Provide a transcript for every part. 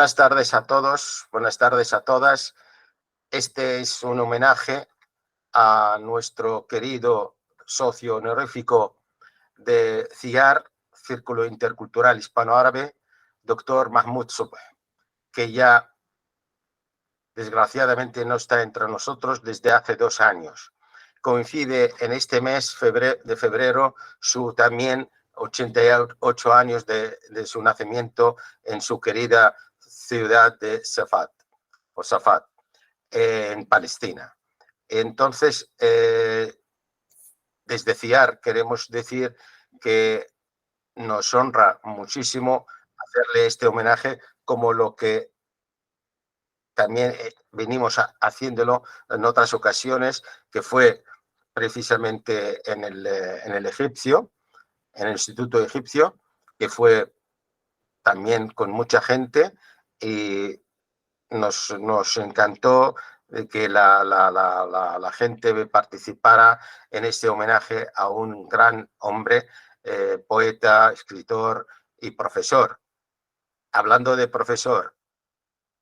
Buenas tardes a todos, buenas tardes a todas. Este es un homenaje a nuestro querido socio honorífico de CIAR, Círculo Intercultural Hispano-Árabe, doctor Mahmoud Sobh, que ya desgraciadamente no está entre nosotros desde hace 2 años. Coincide en este mes de febrero su también 88 años de su nacimiento en su querida ciudad de Safat, en Palestina. Entonces, desde CIAR queremos decir que nos honra muchísimo hacerle este homenaje, como lo que también venimos haciéndolo en otras ocasiones, que fue precisamente en el egipcio, en el Instituto Egipcio, que fue también con mucha gente, y nos encantó de que la gente participara en este homenaje a un gran hombre, poeta, escritor y profesor. Hablando de profesor,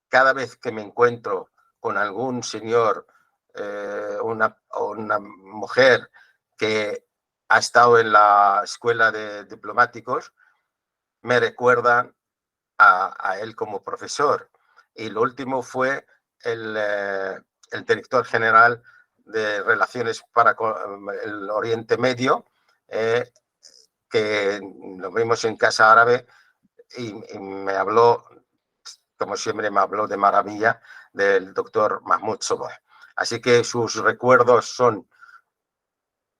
cada vez que me encuentro con algún señor, una mujer que ha estado en la escuela de diplomáticos, me recuerdan a él como profesor. Y lo último fue el director general de Relaciones para el Oriente Medio, que lo vimos en Casa Árabe, y me habló, como siempre me habló de maravilla, del doctor Mahmoud Sobh. Así que sus recuerdos son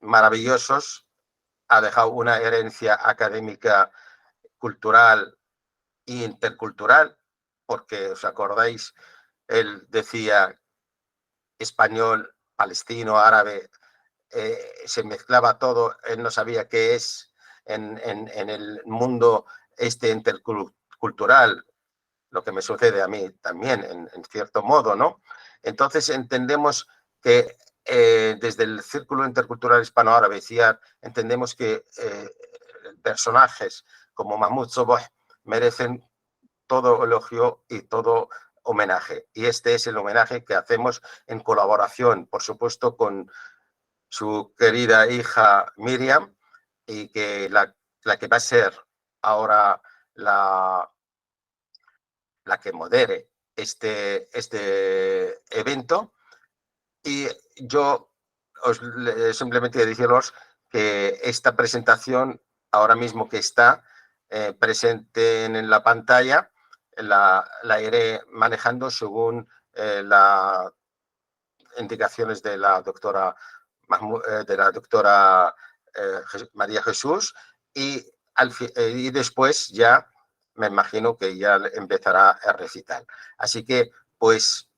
maravillosos. Ha dejado una herencia académica, cultural e intercultural, porque os acordáis, él decía español, palestino, árabe, se mezclaba todo, él no sabía qué es en el mundo intercultural, lo que me sucede a mí también, en cierto modo, ¿no? Entonces entendemos que desde el Círculo Intercultural Hispano-Árabe, CIAR, entendemos que personajes como Mahmoud Sobh merecen todo elogio y todo homenaje. Y este es el homenaje que hacemos en colaboración, por supuesto, con su querida hija Miriam, y que la que va a ser ahora la que modere este evento. Y yo simplemente deciros que esta presentación, ahora mismo que está presente en la pantalla, la iré manejando según las indicaciones de la doctora María Jesús, y después ya me imagino que ya empezará a recitar. Así que, pues,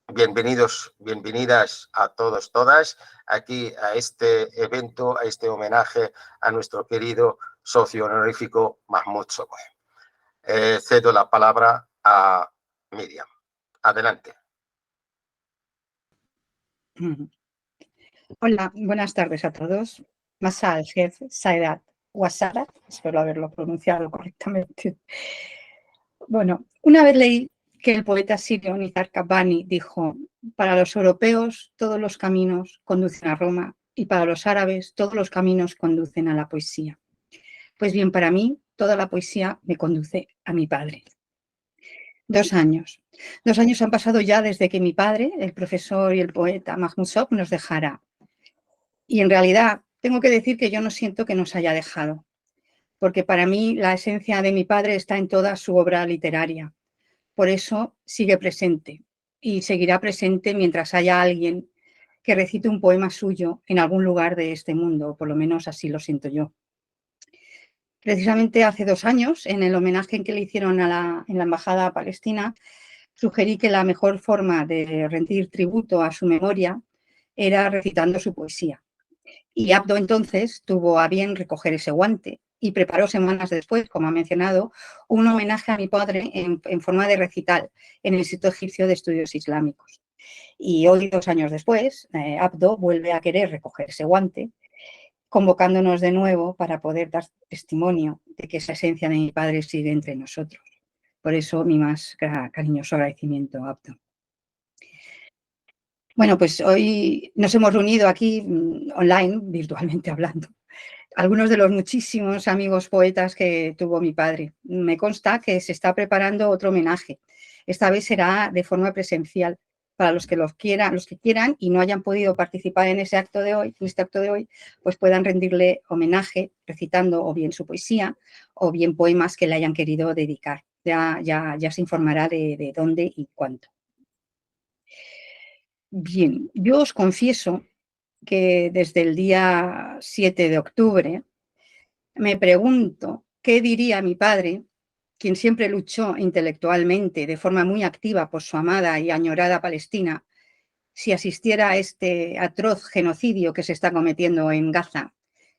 bienvenidos, bienvenidas a todos, todas, aquí a este evento, a este homenaje a nuestro querido socio honorífico Mahmoud Sobh. Cedo la palabra a Miriam. Adelante. Hola, buenas tardes a todos. Masa al-Jef Saedat Ouazzara, espero haberlo pronunciado correctamente. Bueno, una vez leí que el poeta sirio Nizar Qabbani dijo: para los europeos todos los caminos conducen a Roma y para los árabes todos los caminos conducen a la poesía. Pues bien, para mí toda la poesía me conduce a mi padre. 2 años. 2 años han pasado ya desde que mi padre, el profesor y el poeta Mahmoud Sobh, nos dejara. Y en realidad tengo que decir que yo no siento que nos haya dejado, porque para mí la esencia de mi padre está en toda su obra literaria. Por eso sigue presente y seguirá presente mientras haya alguien que recite un poema suyo en algún lugar de este mundo, o por lo menos así lo siento yo. Precisamente hace 2 años, en el homenaje que le hicieron en la Embajada Palestina, sugerí que la mejor forma de rendir tributo a su memoria era recitando su poesía. Y Abdo entonces tuvo a bien recoger ese guante y preparó semanas después, como ha mencionado, un homenaje a mi padre en forma de recital en el Instituto Egipcio de Estudios Islámicos. Y hoy, 2 años después, Abdo vuelve a querer recoger ese guante, convocándonos de nuevo para poder dar testimonio de que esa esencia de mi padre sigue entre nosotros. Por eso mi más cariñoso agradecimiento, Abdo. Bueno, pues hoy nos hemos reunido aquí online, virtualmente hablando, algunos de los muchísimos amigos poetas que tuvo mi padre. Me consta que se está preparando otro homenaje. Esta vez será de forma presencial. Para los que quieran y no hayan podido participar en este acto de hoy, pues puedan rendirle homenaje recitando o bien su poesía o bien poemas que le hayan querido dedicar. Ya se informará de dónde y cuánto. Bien, yo os confieso que desde el día 7 de octubre me pregunto qué diría mi padre, quien siempre luchó intelectualmente de forma muy activa por su amada y añorada Palestina, si asistiera a este atroz genocidio que se está cometiendo en Gaza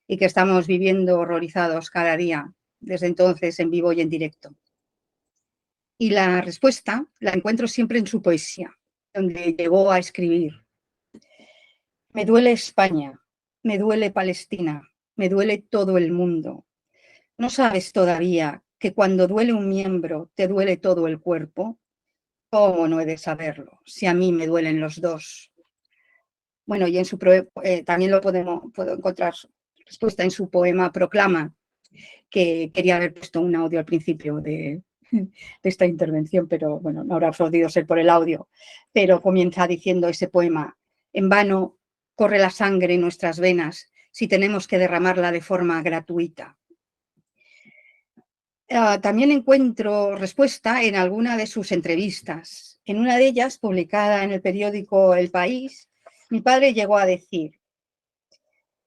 y que estamos viviendo horrorizados cada día, desde entonces en vivo y en directo. Y la respuesta la encuentro siempre en su poesía, donde llegó a escribir: me duele España, me duele Palestina, me duele todo el mundo. ¿No sabes todavía que cuando duele un miembro te duele todo el cuerpo? ¿Cómo no he de saberlo, si a mí me duelen los dos? Bueno, y en su también puedo encontrar respuesta en su poema Proclama, que quería haber puesto un audio al principio de esta intervención, pero bueno, no habrá podido ser por el audio. Pero comienza diciendo ese poema: en vano corre la sangre en nuestras venas si tenemos que derramarla de forma gratuita. También encuentro respuesta en alguna de sus entrevistas. En una de ellas, publicada en el periódico El País, mi padre llegó a decir: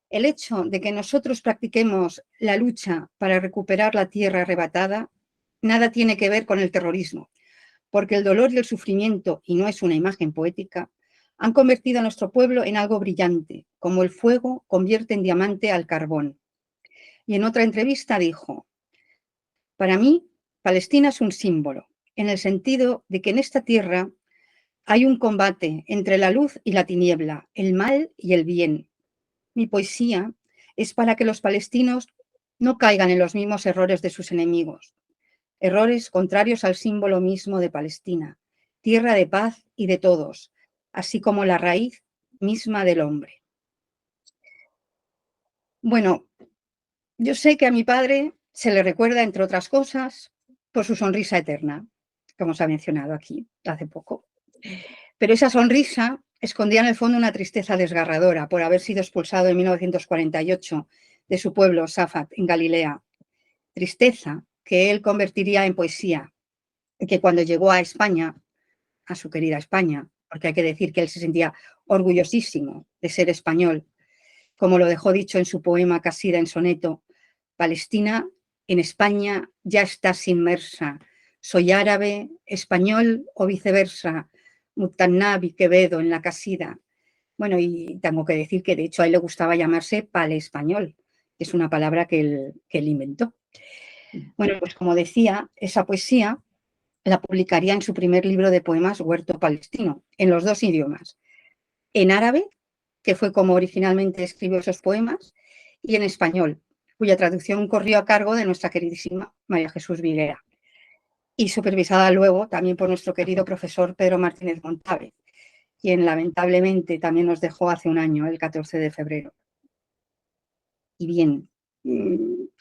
el hecho de que nosotros practiquemos la lucha para recuperar la tierra arrebatada nada tiene que ver con el terrorismo, porque el dolor y el sufrimiento, y no es una imagen poética, han convertido a nuestro pueblo en algo brillante, como el fuego convierte en diamante al carbón. Y en otra entrevista dijo: para mí, Palestina es un símbolo, en el sentido de que en esta tierra hay un combate entre la luz y la tiniebla, el mal y el bien. Mi poesía es para que los palestinos no caigan en los mismos errores de sus enemigos, errores contrarios al símbolo mismo de Palestina, tierra de paz y de todos, así como la raíz misma del hombre. Bueno, yo sé que a mi padre se le recuerda, entre otras cosas, por su sonrisa eterna, como se ha mencionado aquí hace poco. Pero esa sonrisa escondía en el fondo una tristeza desgarradora por haber sido expulsado en 1948 de su pueblo, Safat, en Galilea. Tristeza que él convertiría en poesía, y que cuando llegó a España, a su querida España, porque hay que decir que él se sentía orgullosísimo de ser español, como lo dejó dicho en su poema Casida en soneto: Palestina en España ya estás inmersa, soy árabe, español o viceversa, Mutanab y Quevedo en la Casida. Bueno, y tengo que decir que de hecho a él le gustaba llamarse palespañol, que es una palabra que él inventó. Bueno, pues como decía, esa poesía la publicaría en su primer libro de poemas, Huerto Palestino, en los dos idiomas: en árabe, que fue como originalmente escribió esos poemas, y en español, cuya traducción corrió a cargo de nuestra queridísima María Jesús Viguera, y supervisada luego también por nuestro querido profesor Pedro Martínez Montávez, quien lamentablemente también nos dejó hace un año, el 14 de febrero. Y bien,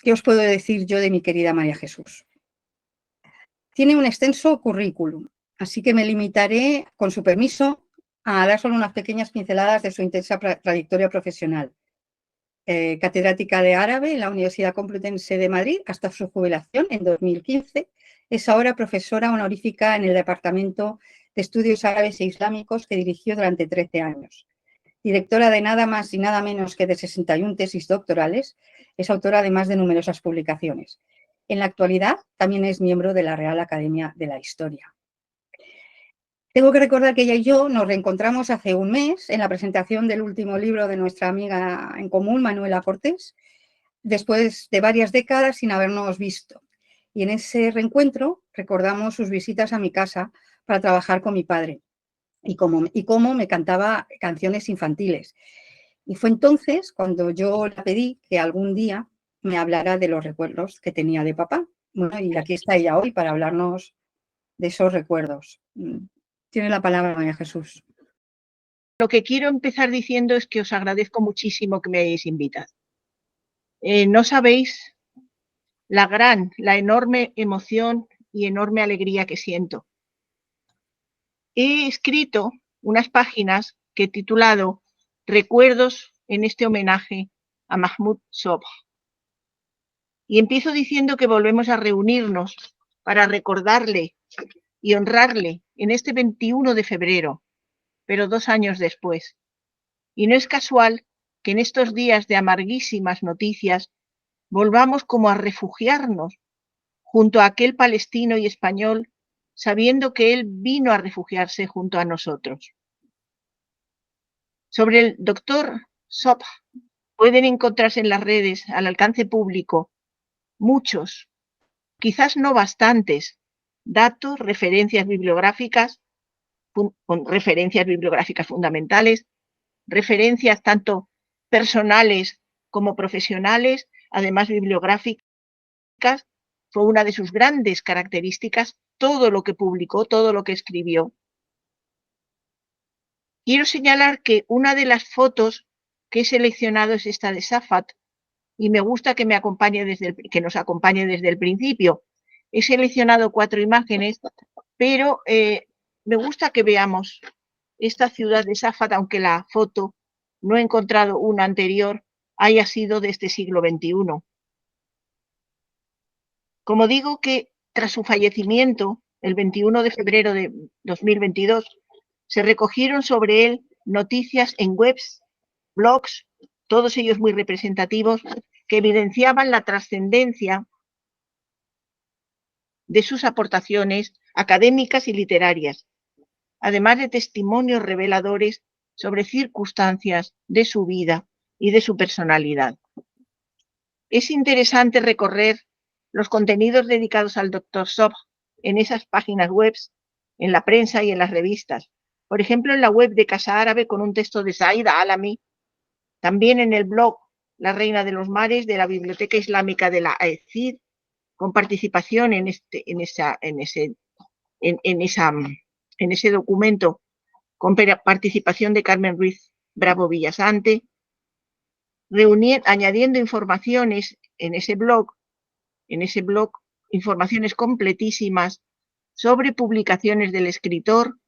¿qué os puedo decir yo de mi querida María Jesús? Tiene un extenso currículum, así que me limitaré, con su permiso, a dar solo unas pequeñas pinceladas de su intensa trayectoria profesional. Catedrática de árabe en la Universidad Complutense de Madrid hasta su jubilación en 2015. Es ahora profesora honorífica en el Departamento de Estudios Árabes e Islámicos, que dirigió durante 13 años. Directora de nada más y nada menos que de 61 tesis doctorales, es autora de más de numerosas publicaciones. En la actualidad también es miembro de la Real Academia de la Historia. Tengo que recordar que ella y yo nos reencontramos hace un mes en la presentación del último libro de nuestra amiga en común, Manuela Cortés, después de varias décadas sin habernos visto. Y en ese reencuentro recordamos sus visitas a mi casa para trabajar con mi padre y cómo me cantaba canciones infantiles. Y fue entonces cuando yo le pedí que algún día me hablara de los recuerdos que tenía de papá. Bueno, y aquí está ella hoy para hablarnos de esos recuerdos. Tiene la palabra María Jesús. Lo que quiero empezar diciendo es que os agradezco muchísimo que me hayáis invitado. No sabéis la enorme emoción y enorme alegría que siento. He escrito unas páginas que he titulado Recuerdos en este homenaje a Mahmoud Sobh. Y empiezo diciendo que volvemos a reunirnos para recordarle y honrarle en este 21 de febrero, pero 2 años después. Y no es casual que en estos días de amarguísimas noticias volvamos como a refugiarnos junto a aquel palestino y español, sabiendo que él vino a refugiarse junto a nosotros. Sobre el doctor Sobh pueden encontrarse en las redes al alcance público muchos, quizás no bastantes, datos, referencias bibliográficas fundamentales, referencias tanto personales como profesionales, además bibliográficas. Fue una de sus grandes características, todo lo que publicó, todo lo que escribió. Quiero señalar que una de las fotos que he seleccionado es esta de Safat, y me gusta que nos acompañe desde el principio. He seleccionado 4 imágenes, pero me gusta que veamos esta ciudad de Safat, aunque la foto, no he encontrado una anterior, haya sido de este siglo XXI. Como digo que tras su fallecimiento, el 21 de febrero de 2022, se recogieron sobre él noticias en webs, blogs, todos ellos muy representativos, que evidenciaban la trascendencia de sus aportaciones académicas y literarias, además de testimonios reveladores sobre circunstancias de su vida y de su personalidad. Es interesante recorrer los contenidos dedicados al Dr. Sobh en esas páginas web, en la prensa y en las revistas. Por ejemplo, en la web de Casa Árabe con un texto de Saida Alami, también en el blog La Reina de los Mares de la Biblioteca Islámica de la AECID, con participación en ese documento, con participación de Carmen Ruiz Bravo Villasante, añadiendo informaciones en ese blog, informaciones completísimas sobre publicaciones del escritor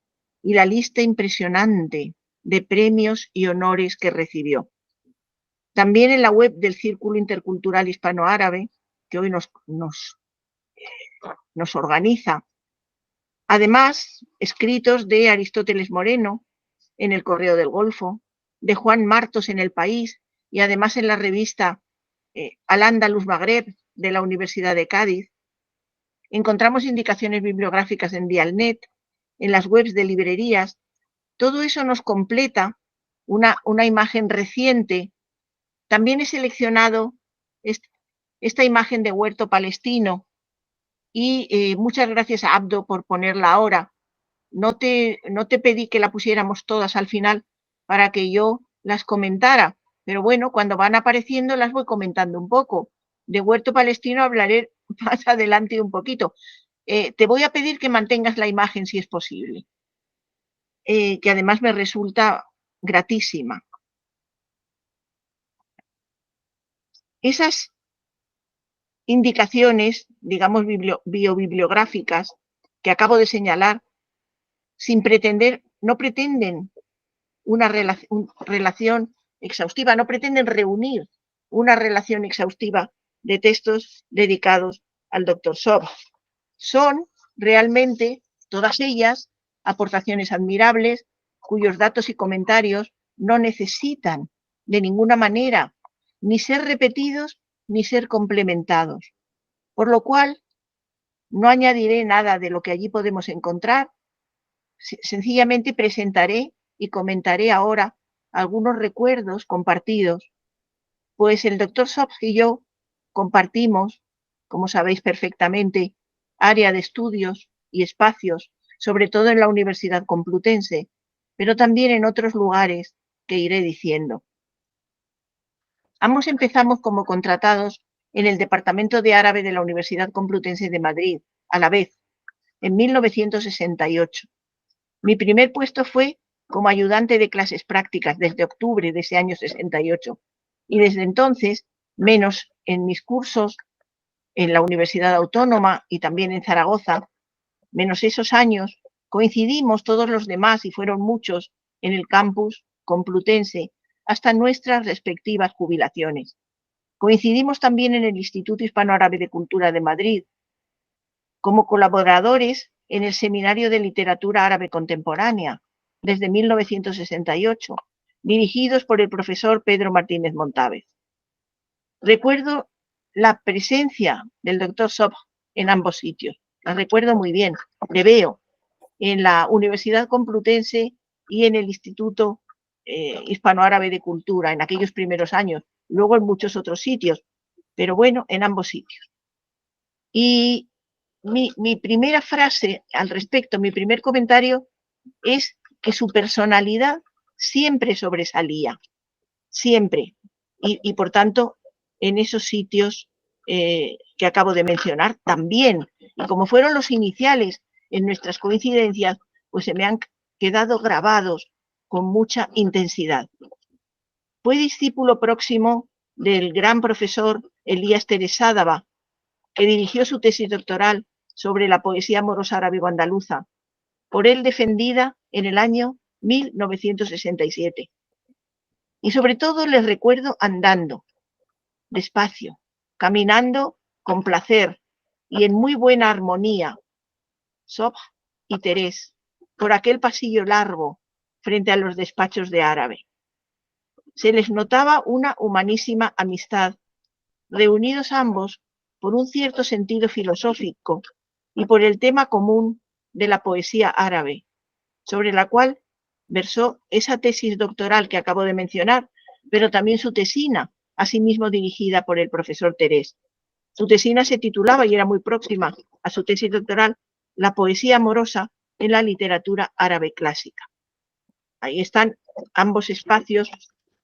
y la lista impresionante de premios y honores que recibió. También en la web del Círculo Intercultural Hispano-Árabe, que hoy nos organiza. Además, escritos de Aristóteles Moreno en El Correo del Golfo, de Juan Martos en El País y además en la revista Al-Ándalus Magreb de la Universidad de Cádiz. Encontramos indicaciones bibliográficas en Dialnet, en las webs de librerías. Todo eso nos completa una imagen reciente. También he seleccionado esta imagen de huerto palestino y muchas gracias a Abdo por ponerla ahora. No te pedí que la pusiéramos todas al final para que yo las comentara, pero bueno, cuando van apareciendo las voy comentando un poco. De huerto palestino hablaré más adelante un poquito. Te voy a pedir que mantengas la imagen si es posible, que además me resulta gratísima. Esas indicaciones, digamos, biobibliográficas que acabo de señalar, no pretenden una relación exhaustiva, no pretenden reunir una relación exhaustiva de textos dedicados al Dr. Sobh. Son realmente todas ellas aportaciones admirables cuyos datos y comentarios no necesitan de ninguna manera ni ser repetidos ni ser complementados, por lo cual no añadiré nada de lo que allí podemos encontrar, sencillamente presentaré y comentaré ahora algunos recuerdos compartidos, pues el Dr. Sobh y yo compartimos, como sabéis perfectamente, área de estudios y espacios, sobre todo en la Universidad Complutense, pero también en otros lugares que iré diciendo. Ambos empezamos como contratados en el Departamento de Árabe de la Universidad Complutense de Madrid, a la vez, en 1968. Mi primer puesto fue como ayudante de clases prácticas desde octubre de ese año 68. Y desde entonces, menos en mis cursos en la Universidad Autónoma y también en Zaragoza, menos esos años, coincidimos todos los demás, y fueron muchos, en el campus complutense hasta nuestras respectivas jubilaciones. Coincidimos también en el Instituto Hispano-Árabe de Cultura de Madrid, como colaboradores en el Seminario de Literatura Árabe Contemporánea, desde 1968, dirigidos por el profesor Pedro Martínez Montávez. Recuerdo la presencia del doctor Sobh en ambos sitios, la recuerdo muy bien, le veo en la Universidad Complutense y en el Instituto Hispano-Árabe de Cultura en aquellos primeros años, luego en muchos otros sitios, pero bueno, en ambos sitios. Y mi primera frase al respecto, mi primer comentario es que su personalidad siempre sobresalía, siempre, y por tanto en esos sitios que acabo de mencionar también, y como fueron los iniciales en nuestras coincidencias, pues se me han quedado grabados con mucha intensidad. Fue discípulo próximo del gran profesor Elías Teresádava, que dirigió su tesis doctoral sobre la poesía morosa árabe-andaluza, por él defendida en el año 1967. Y sobre todo les recuerdo andando, despacio, caminando con placer y en muy buena armonía, Sobh y Terés, por aquel pasillo largo frente a los despachos de árabe. Se les notaba una humanísima amistad, reunidos ambos por un cierto sentido filosófico y por el tema común de la poesía árabe, sobre la cual versó esa tesis doctoral que acabo de mencionar, pero también su tesina, asimismo dirigida por el profesor Terés. Su tesina se titulaba, y era muy próxima a su tesis doctoral, La poesía amorosa en la literatura árabe clásica. Ahí están ambos espacios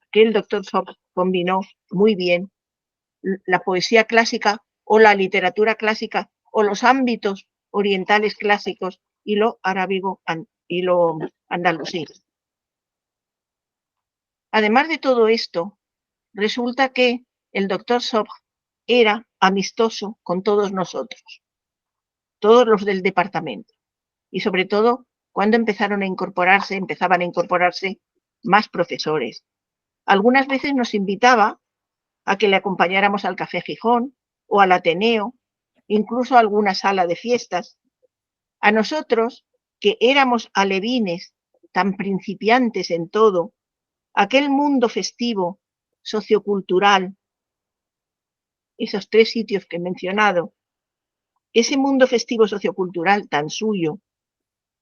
que el doctor Sobh combinó muy bien, la poesía clásica o la literatura clásica o los ámbitos orientales clásicos y lo arábigo y lo andalusí. Además de todo esto, resulta que el doctor Sobh era amistoso con todos nosotros, todos los del departamento, y sobre todo cuando empezaban a incorporarse más profesores. Algunas veces nos invitaba a que le acompañáramos al Café Gijón o al Ateneo, incluso a alguna sala de fiestas. A nosotros, que éramos alevines, tan principiantes en todo, aquel mundo festivo, sociocultural, esos tres sitios que he mencionado, ese mundo festivo sociocultural tan suyo,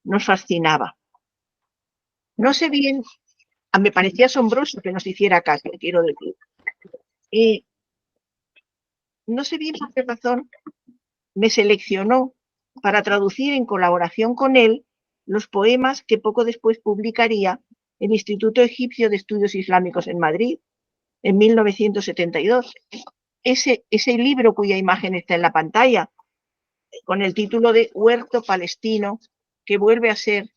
nos fascinaba. No sé bien, me parecía asombroso que nos hiciera caso, quiero decir. No sé bien por qué razón me seleccionó para traducir en colaboración con él los poemas que poco después publicaría el Instituto Egipcio de Estudios Islámicos en Madrid, en 1972. Ese libro cuya imagen está en la pantalla, con el título de Huerto Palestino, que vuelve a ser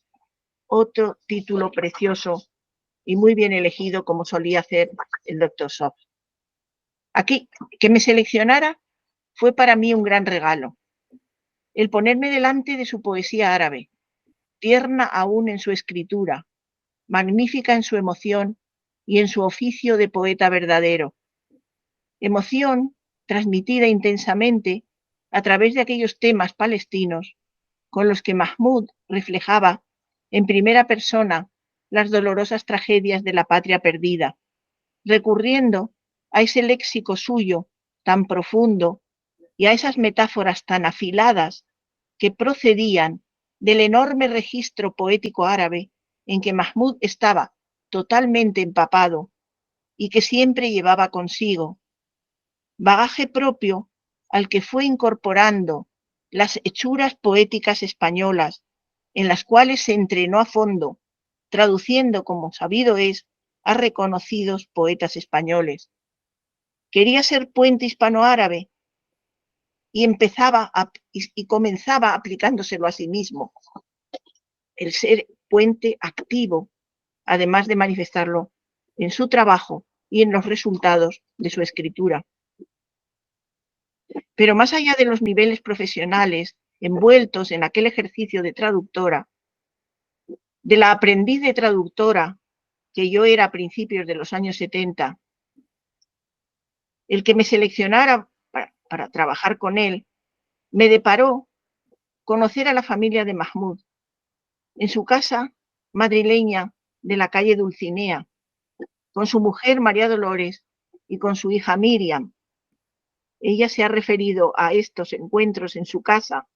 otro título precioso y muy bien elegido, como solía hacer el doctor Sobh. Aquí, que me seleccionara fue para mí un gran regalo. El ponerme delante de su poesía árabe, tierna aún en su escritura, magnífica en su emoción y en su oficio de poeta verdadero. Emoción transmitida intensamente a través de aquellos temas palestinos con los que Mahmud reflejaba en primera persona las dolorosas tragedias de la patria perdida, recurriendo a ese léxico suyo tan profundo y a esas metáforas tan afiladas que procedían del enorme registro poético árabe en que Mahmud estaba totalmente empapado y que siempre llevaba consigo, bagaje propio al que fue incorporando las hechuras poéticas españolas, en las cuales se entrenó a fondo, traduciendo, como sabido es, a reconocidos poetas españoles. Quería ser puente hispano-árabe, y comenzaba aplicándoselo a sí mismo. El ser puente activo, además de manifestarlo en su trabajo y en los resultados de su escritura. Pero más allá de los niveles profesionales envueltos en aquel ejercicio de traductora, de la aprendiz de traductora que yo era a principios de los años 70, el que me seleccionara para trabajar con él, me deparó conocer a la familia de Mahmoud en su casa madrileña de la calle Dulcinea, con su mujer María Dolores y con su hija Miriam. Ella se ha referido a estos encuentros en su casa.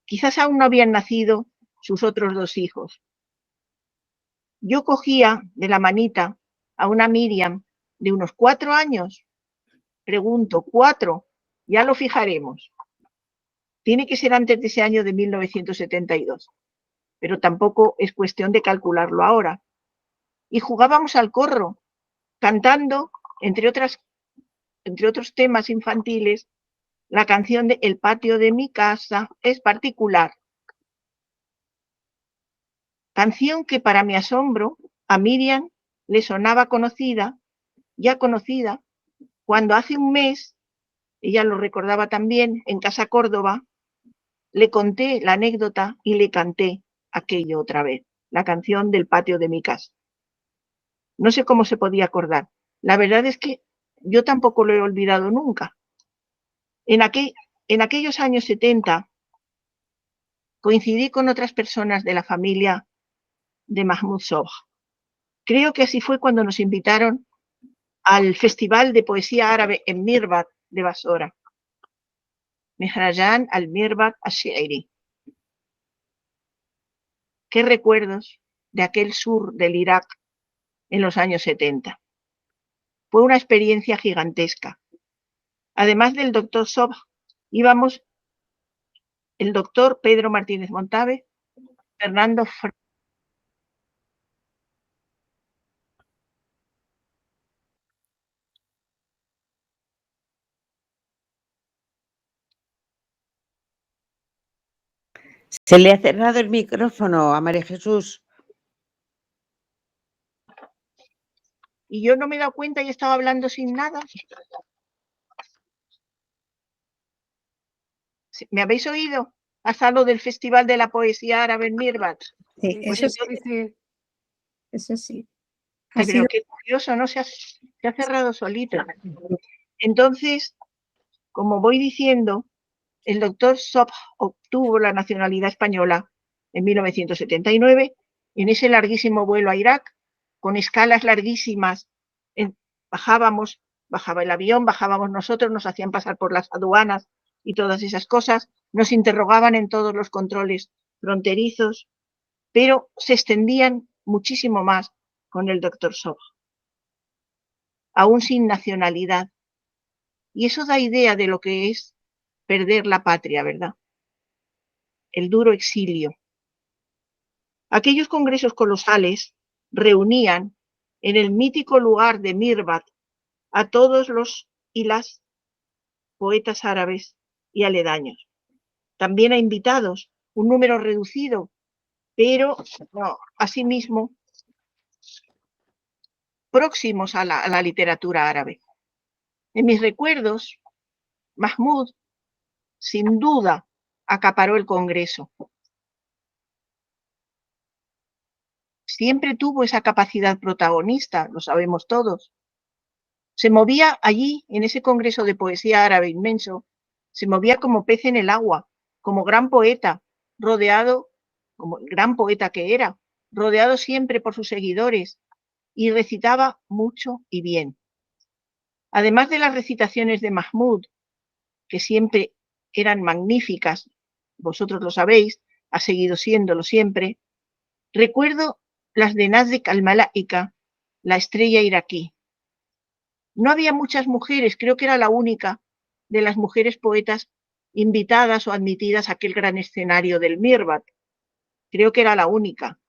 Quizás aún no habían nacido sus otros dos hijos. Yo cogía de la manita a una Miriam de unos 4 años. Pregunto, 4, ya lo fijaremos. Tiene que ser antes de ese año de 1972, pero tampoco es cuestión de calcularlo ahora. Y jugábamos al corro, cantando, entre otros temas infantiles, la canción de El patio de mi casa es particular. Canción que para mi asombro a Miriam le sonaba conocida, ya conocida, cuando hace un mes, ella lo recordaba también, en Casa Córdoba, le conté la anécdota y le canté aquello otra vez, la canción del patio de mi casa. No sé cómo se podía acordar. La verdad es que yo tampoco lo he olvidado nunca. En aquellos años 70 coincidí con otras personas de la familia de Mahmoud Sobh. Creo que así fue cuando nos invitaron al Festival de Poesía Árabe en Mirbat de Basora. Mehrajan al-Mirbat al-Shi'ri. Qué recuerdos de aquel sur del Irak en los años 70. Fue una experiencia gigantesca. Además del doctor Sobh, íbamos el doctor Pedro Martínez Montave, Fernando Se le ha cerrado el micrófono a María Jesús. Y yo no me he dado cuenta y estaba hablando sin nada. ¿Me habéis oído? Hasta lo del Festival de la Poesía Árabe en Mirbat. Sí, Pues eso sí. entonces, Eso sí. Ay, Ha pero sido- qué curioso, ¿no? Se ha cerrado solito. Entonces, como voy diciendo, el doctor Sobh obtuvo la nacionalidad española en 1979, en ese larguísimo vuelo a Irak, con escalas larguísimas. Bajaba el avión, bajábamos nosotros, nos hacían pasar por las aduanas y todas esas cosas, nos interrogaban en todos los controles fronterizos, pero se extendían muchísimo más con el doctor Sobh, aún sin nacionalidad. Y eso da idea de lo que es perder la patria, ¿verdad? El duro exilio. Aquellos congresos colosales reunían en el mítico lugar de Mirbat a todos los y las poetas árabes y aledaños. También a invitados, un número reducido, pero no, asimismo próximos a la literatura árabe. En mis recuerdos, Mahmoud, sin duda, acaparó el congreso. Siempre tuvo esa capacidad protagonista, lo sabemos todos. Se movía allí, en ese congreso de poesía árabe inmenso, se movía como pez en el agua, como gran poeta, rodeado, como el gran poeta que era, rodeado siempre por sus seguidores, y recitaba mucho y bien. Además de las recitaciones de Mahmoud, que siempre eran magníficas, vosotros lo sabéis, ha seguido siéndolo siempre, recuerdo las de Nazdek al-Malaika, la estrella iraquí. No había muchas mujeres, creo que era la única de las mujeres poetas invitadas o admitidas a aquel gran escenario del Mirbat. Creo que era la única.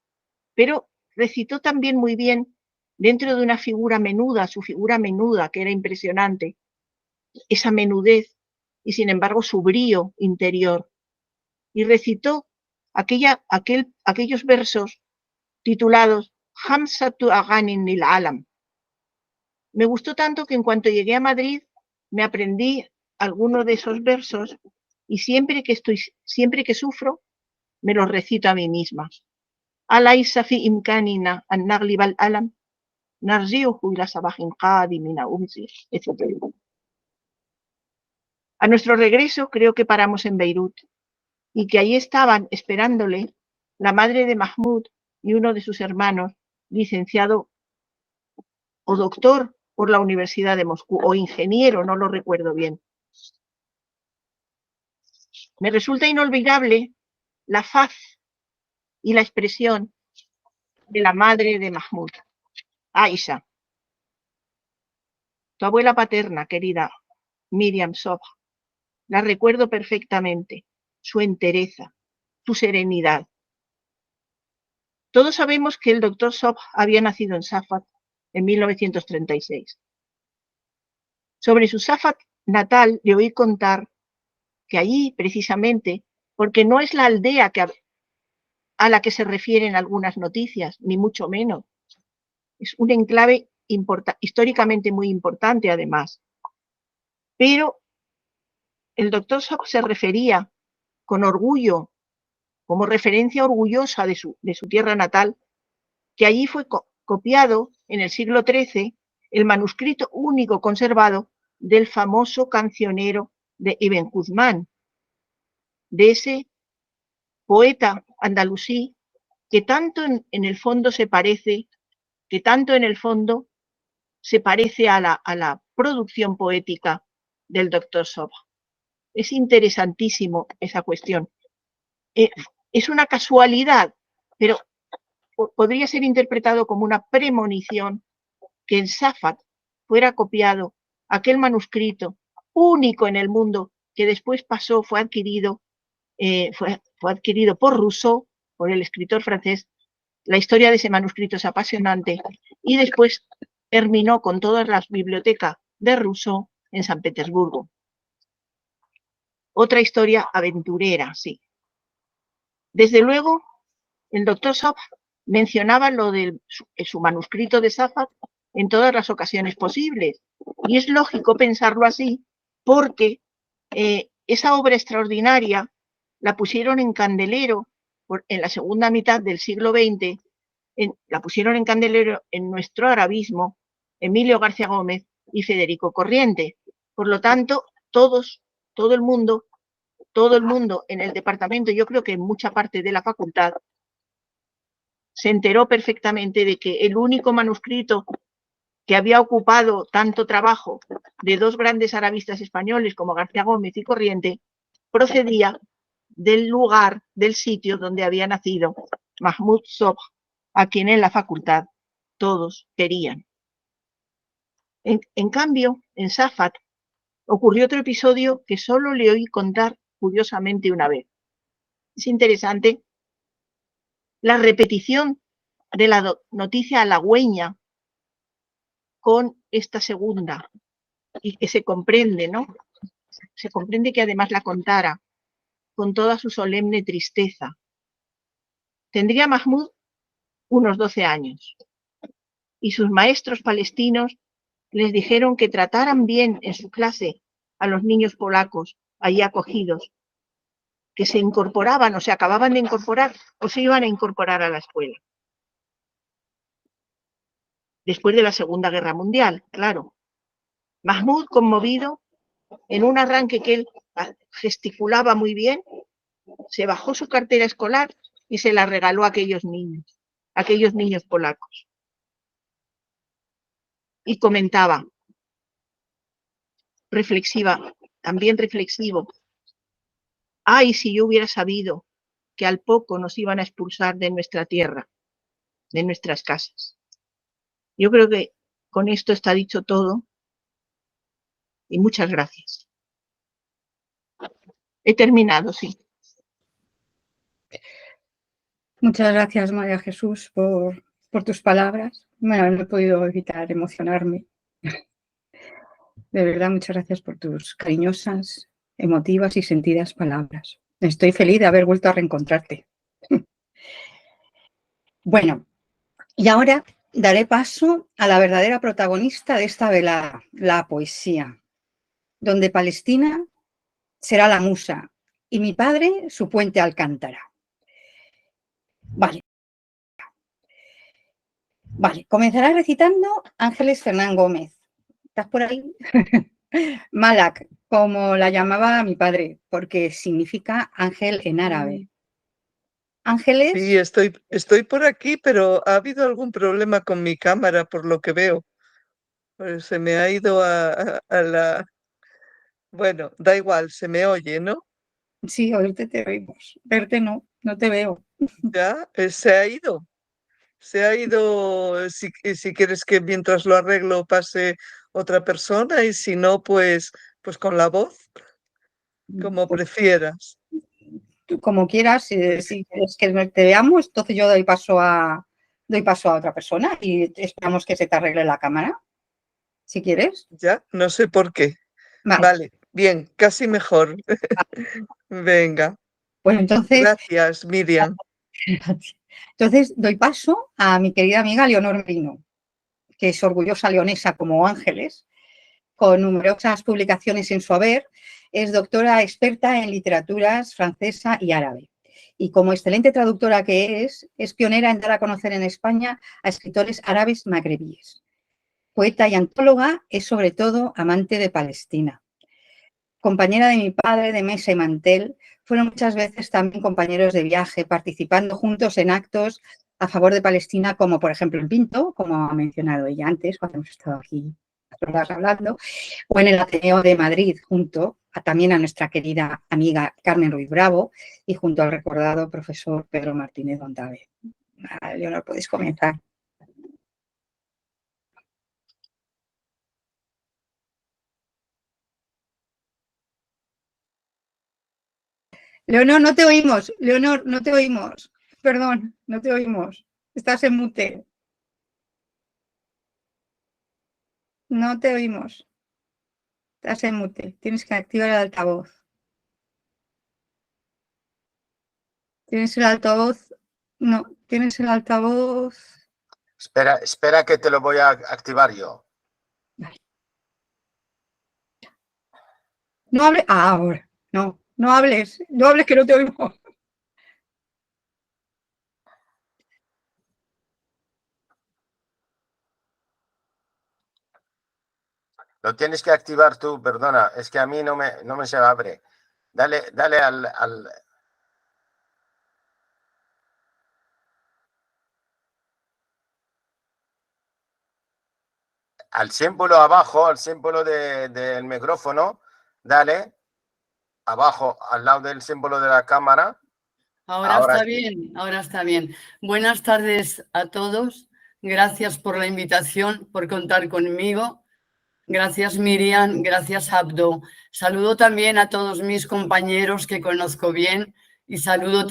Pero recitó también muy bien dentro de una figura menuda, su figura menuda, que era impresionante. Esa menudez y sin embargo su brío interior, y recitó aquellos versos titulados Hamsatu Aghanin lil Alam. Me gustó tanto que en cuanto llegué a Madrid me aprendí algunos de esos versos y siempre que sufro me los recito a mí misma. Alaysa fi imkanina an naglib al alam narji'uhu ila sabahin qadimina umsi, etc. A nuestro regreso creo que paramos en Beirut y que allí estaban esperándole la madre de Mahmoud y uno de sus hermanos, licenciado o doctor por la Universidad de Moscú, o ingeniero, no lo recuerdo bien. Me resulta inolvidable la faz y la expresión de la madre de Mahmoud, Aisha. Tu abuela paterna, querida Miriam Sobh, la recuerdo perfectamente, su entereza, su serenidad. Todos sabemos que el doctor Sobh había nacido en Safat en 1936. Sobre su Safat natal le oí contar que allí, precisamente, porque no es la aldea a la que se refieren algunas noticias, ni mucho menos. Es un enclave históricamente muy importante, además. Pero el doctor Sobh se refería con orgullo, como referencia orgullosa de su tierra natal, que allí fue copiado en el siglo XIII el manuscrito único conservado del famoso cancionero de Ibn Quzmán, de ese poeta andalusí que tanto en el fondo se parece a la producción poética del doctor Sobh. Es interesantísimo esa cuestión. Es una casualidad, pero podría ser interpretado como una premonición que en Safat fuera copiado aquel manuscrito único en el mundo que después fue adquirido por Rousseau, por el escritor francés. La historia de ese manuscrito es apasionante y después terminó con todas las bibliotecas de Rousseau en San Petersburgo. Otra historia aventurera, sí. Desde luego, el doctor Sobh mencionaba lo de su manuscrito de Safat en todas las ocasiones posibles. Y es lógico pensarlo así porque esa obra extraordinaria la pusieron en candelero en la segunda mitad del siglo XX, la pusieron en candelero en nuestro arabismo Emilio García Gómez y Federico Corriente. Por lo tanto, todo el mundo en el departamento, yo creo que en mucha parte de la facultad, se enteró perfectamente de que el único manuscrito que había ocupado tanto trabajo de dos grandes arabistas españoles como García Gómez y Corriente procedía del lugar, del sitio donde había nacido Mahmoud Sobh, a quien en la facultad todos querían. En cambio, en Safat ocurrió otro episodio que solo le oí contar curiosamente una vez. Es interesante la repetición de la noticia halagüeña con esta segunda, y que se comprende, ¿no? Se comprende que además la contara con toda su solemne tristeza. Tendría Mahmoud unos 12 años y sus maestros palestinos les dijeron que trataran bien en su clase a los niños polacos allí acogidos, que se incorporaban o se acababan de incorporar o se iban a incorporar a la escuela. Después de la Segunda Guerra Mundial, claro. Mahmoud, conmovido, en un arranque que él gesticulaba muy bien, se bajó su cartera escolar y se la regaló a aquellos niños polacos. Y comentaba, también reflexivo, ay, si yo hubiera sabido que al poco nos iban a expulsar de nuestra tierra, de nuestras casas. Yo creo que con esto está dicho todo y muchas gracias. He terminado, sí. Muchas gracias, María Jesús, por tus palabras. Bueno, no he podido evitar emocionarme. De verdad, muchas gracias por tus cariñosas emotivas y sentidas palabras. Estoy feliz de haber vuelto a reencontrarte. Bueno, y ahora daré paso a la verdadera protagonista de esta velada, la poesía, donde Palestina será la musa y mi padre su puente Alcántara. Vale. Comenzará recitando Ángeles Fernán Gómez. ¿Estás por ahí? Malak, como la llamaba mi padre, porque significa ángel en árabe. Ángeles. Sí, estoy por aquí, pero ha habido algún problema con mi cámara, por lo que veo. Pues se me ha ido a la... Bueno, da igual, se me oye, ¿no? Sí, oírte te oímos. Verte no, no te veo. Ya, se ha ido. Se ha ido, si quieres que mientras lo arreglo pase otra persona y si no, pues con la voz, como Pues, prefieras. tú como quieras, si quieres que te veamos, entonces yo doy paso a otra persona y esperamos que se te arregle la cámara, si quieres. Ya, no sé por qué. Vale. Vale, bien, casi mejor. Venga, Pues entonces, gracias, Miriam. entonces doy paso a mi querida amiga Leonor Merino, que es orgullosa leonesa como Ángeles, con numerosas publicaciones en su haber. Es doctora experta en literaturas francesa y árabe. Y como excelente traductora que es pionera en dar a conocer en España a escritores árabes magrebíes. Poeta y antóloga, es sobre todo amante de Palestina. Compañera de mi padre de mesa y mantel, fueron muchas veces también compañeros de viaje, participando juntos en actos a favor de Palestina, como por ejemplo en Pinto, como ha mencionado ella antes, cuando hemos estado aquí hablando, o en el Ateneo de Madrid, junto también a nuestra querida amiga Carmen Ruiz Bravo y junto al recordado profesor Pedro Martínez Dontabe. Leonor, podéis comenzar. Leonor, no te oímos. Leonor, no te oímos. Perdón, no te oímos. Estás en mute. No te oímos. Estás en mute. Tienes que activar el altavoz. ¿Tienes el altavoz? No, tienes el altavoz. Espera que te lo voy a activar yo. Vale. No hables. Ah, ahora. No, no hables. No hables que no te oímos. Lo tienes que activar tú, perdona. Es que a mí no me se abre. Dale al símbolo abajo, al símbolo del micrófono. Dale abajo, al lado del símbolo de la cámara. Ahora está bien, ahora está bien. Buenas tardes a todos. Gracias por la invitación, por contar conmigo. Gracias, Miriam. Gracias, Abdo. Saludo también a todos mis compañeros que conozco bien y saludo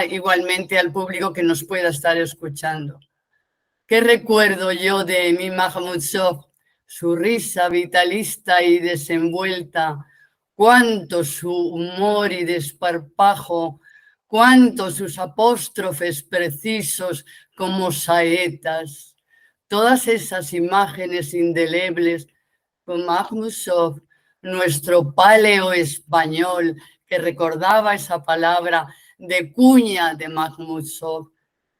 igualmente al público que nos pueda estar escuchando. ¿Qué recuerdo yo de mi Mahmoud Sof? Su risa vitalista y desenvuelta, cuánto su humor y desparpajo, cuánto sus apóstrofes precisos como saetas. Todas esas imágenes indelebles con Mahmoud Sof, nuestro paleo español, que recordaba esa palabra de cuña de Mahmoud Sof.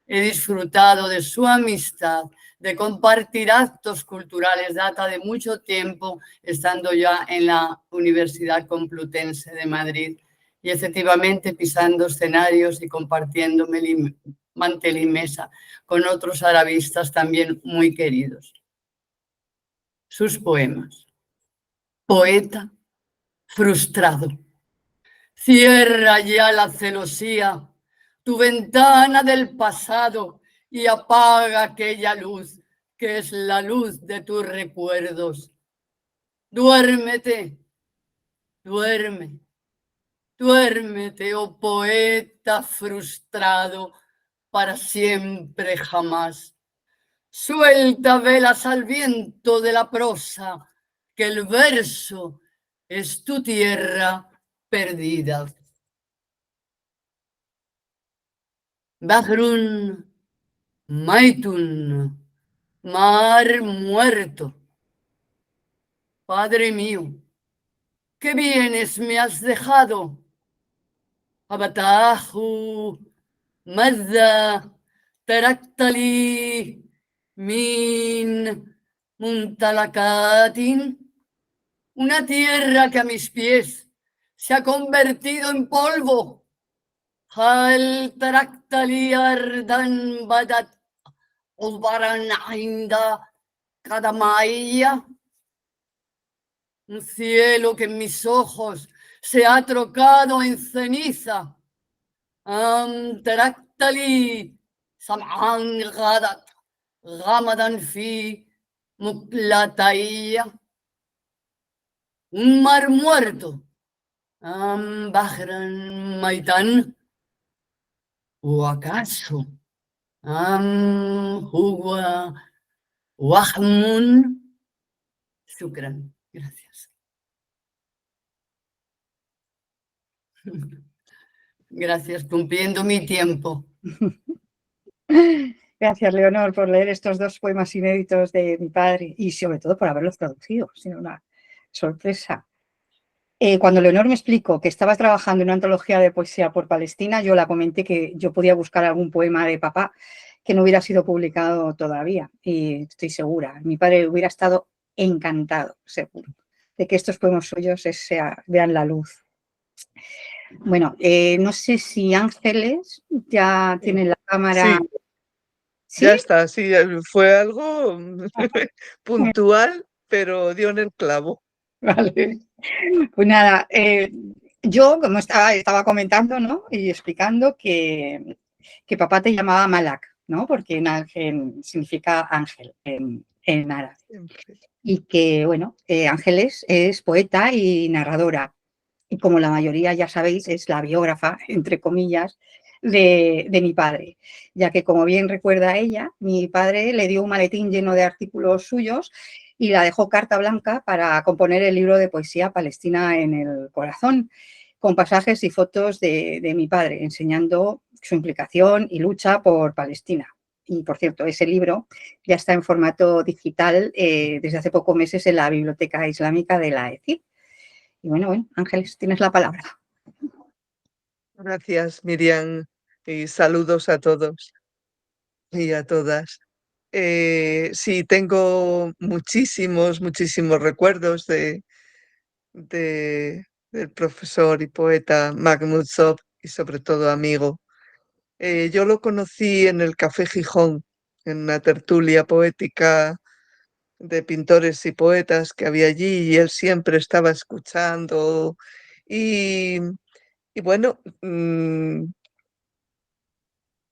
He disfrutado de su amistad, de compartir actos culturales, data de mucho tiempo, estando ya en la Universidad Complutense de Madrid y efectivamente pisando escenarios y compartiendo mantel y mesa con otros arabistas también muy queridos. Sus poemas. Poeta frustrado. Cierra ya la celosía, tu ventana del pasado, y apaga aquella luz que es la luz de tus recuerdos. Duérmete, duerme, duérmete, oh poeta frustrado, para siempre jamás. Suelta velas al viento de la prosa, que el verso es tu tierra perdida. Bahrun Maitun, mar muerto. Padre mío, ¿qué bienes me has dejado? Abatahu, Mazda, Taraktali, Min, Muntalakatin. Una tierra que a mis pies se ha convertido en polvo. Hal Taraktali Ardan Badat, Ubaran Ainda, Kadamaya. Un cielo que en mis ojos se ha trocado en ceniza. Am taraktali sam'an ghadat ghamadan fi muklataya. Un mar muerto. Am bahran maitan. ¿O acaso? Am huwa wahmun. Shukran. Gracias. Gracias, cumpliendo mi tiempo. Gracias, Leonor, por leer estos dos poemas inéditos de mi padre y sobre todo por haberlos traducido. Ha sido una sorpresa. Cuando Leonor me explicó que estaba trabajando en una antología de poesía por Palestina, yo la comenté que yo podía buscar algún poema de papá que no hubiera sido publicado todavía. Y estoy segura, mi padre hubiera estado encantado, seguro, de que estos poemas suyos vean la luz. Bueno, no sé si Ángeles ya tiene la cámara. Sí, ¿Sí? ya está, sí, fue algo puntual, pero dio en el clavo. Vale. Pues nada, yo como estaba comentando, ¿no? Y explicando que papá te llamaba Malak, ¿no? Porque ángel significa ángel en árabe. Siempre. Y que, bueno, Ángeles es poeta y narradora. Y como la mayoría ya sabéis, es la biógrafa, entre comillas, de mi padre, ya que, como bien recuerda ella, mi padre le dio un maletín lleno de artículos suyos y la dejó carta blanca para componer el libro de poesía Palestina en el corazón, con pasajes y fotos de mi padre, enseñando su implicación y lucha por Palestina. Y, por cierto, ese libro ya está en formato digital desde hace pocos meses en la Biblioteca Islámica de la ECIP. Y bueno, Ángeles, tienes la palabra. Gracias, Miriam, y saludos a todos y a todas. Sí, tengo muchísimos recuerdos del profesor y poeta Mahmoud Sob y sobre todo amigo. Yo lo conocí en el Café Gijón, en una tertulia poética de pintores y poetas que había allí y él siempre estaba escuchando y, y bueno,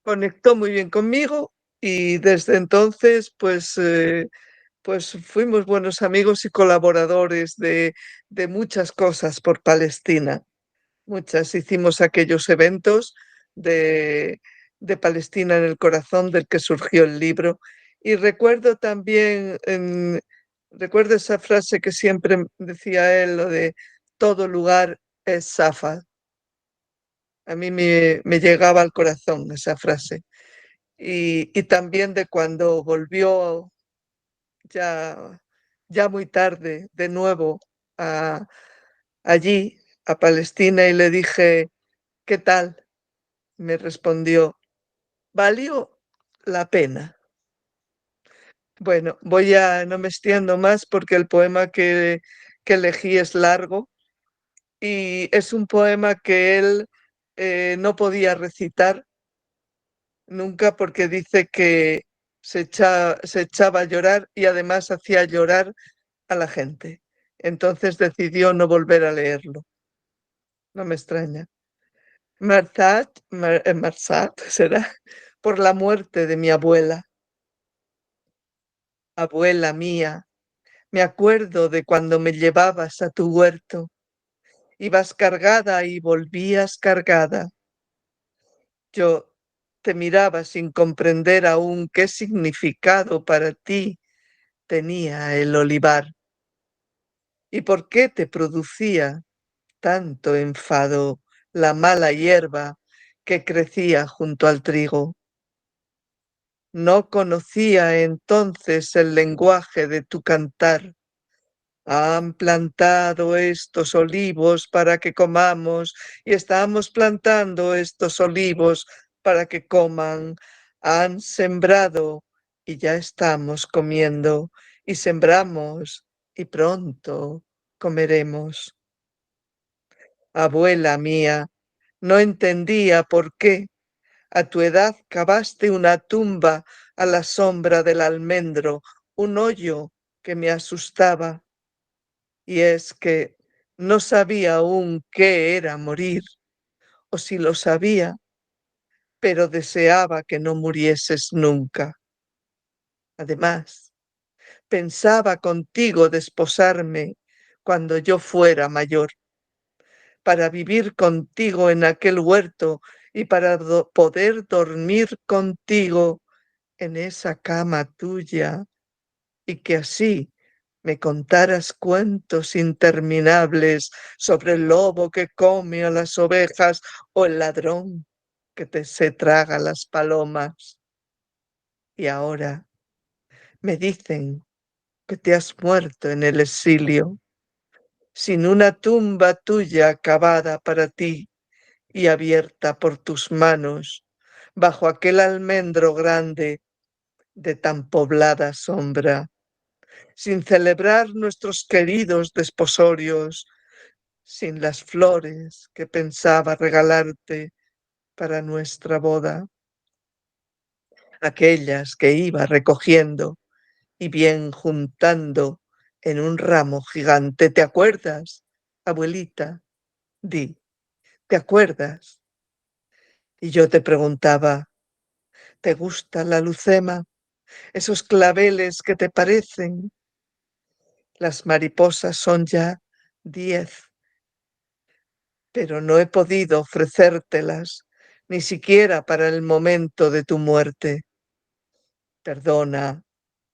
conectó muy bien conmigo y desde entonces pues fuimos buenos amigos y colaboradores de muchas cosas por Palestina. Muchas. Hicimos aquellos eventos de, de Palestina en el corazón del que surgió el libro. Y recuerdo también, recuerdo esa frase que siempre decía él, lo de todo lugar es Safa. A mí me llegaba al corazón esa frase. Y también de cuando volvió ya, ya muy tarde de nuevo allí, a Palestina, y le dije, ¿qué tal? Me respondió, valió la pena. Bueno, no me extiendo más porque el poema que elegí es largo y es un poema que él no podía recitar nunca porque dice que se echaba a llorar y además hacía llorar a la gente. Entonces decidió no volver a leerlo. No me extraña. Marsat será por la muerte de mi abuela. Abuela mía, me acuerdo de cuando me llevabas a tu huerto. Ibas cargada y volvías cargada. Yo te miraba sin comprender aún qué significado para ti tenía el olivar y por qué te producía tanto enfado la mala hierba que crecía junto al trigo. No conocía entonces el lenguaje de tu cantar. Han plantado estos olivos para que comamos y estamos plantando estos olivos para que coman. Han sembrado y ya estamos comiendo y sembramos y pronto comeremos. Abuela mía, no entendía por qué a tu edad cavaste una tumba a la sombra del almendro, un hoyo que me asustaba. Y es que no sabía aún qué era morir, o si lo sabía, pero deseaba que no murieses nunca. Además, pensaba contigo desposarme cuando yo fuera mayor, para vivir contigo en aquel huerto y para poder dormir contigo en esa cama tuya, y que así me contaras cuentos interminables sobre el lobo que come a las ovejas o el ladrón que se traga las palomas. Y ahora me dicen que te has muerto en el exilio, sin una tumba tuya cavada para ti y abierta por tus manos, bajo aquel almendro grande de tan poblada sombra, sin celebrar nuestros queridos desposorios, sin las flores que pensaba regalarte para nuestra boda, aquellas que iba recogiendo y bien juntando en un ramo gigante. ¿Te acuerdas, abuelita? Di, ¿te acuerdas? Y yo te preguntaba, ¿te gusta la lucema? Esos claveles que te parecen. Las mariposas son ya 10, pero no he podido ofrecértelas, ni siquiera para el momento de tu muerte. Perdona,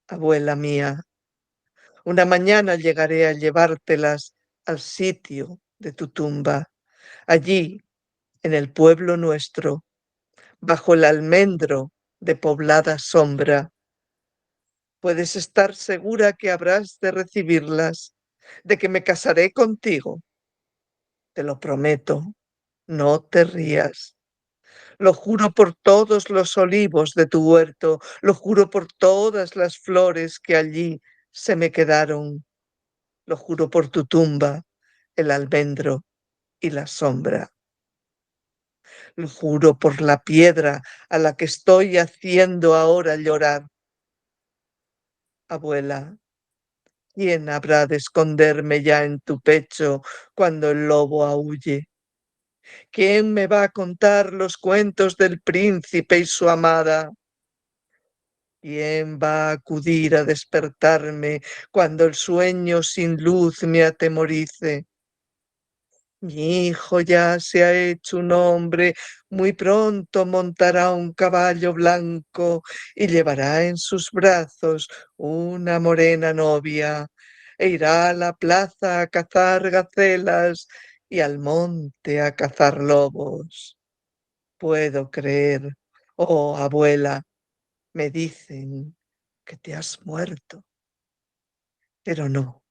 abuela mía. Una mañana llegaré a llevártelas al sitio de tu tumba, allí, en el pueblo nuestro, bajo el almendro de poblada sombra. Puedes estar segura que habrás de recibirlas, de que me casaré contigo. Te lo prometo, no te rías. Lo juro por todos los olivos de tu huerto, lo juro por todas las flores que allí se me quedaron, lo juro por tu tumba, el almendro y la sombra. Lo juro por la piedra a la que estoy haciendo ahora llorar. Abuela, ¿quién habrá de esconderme ya en tu pecho cuando el lobo aúlle? ¿Quién me va a contar los cuentos del príncipe y su amada? ¿Quién va a acudir a despertarme cuando el sueño sin luz me atemorice? Mi hijo ya se ha hecho un hombre, muy pronto montará un caballo blanco y llevará en sus brazos una morena novia, e irá a la plaza a cazar gacelas y al monte a cazar lobos. Puedo creer, oh abuela, me dicen que te has muerto, pero no,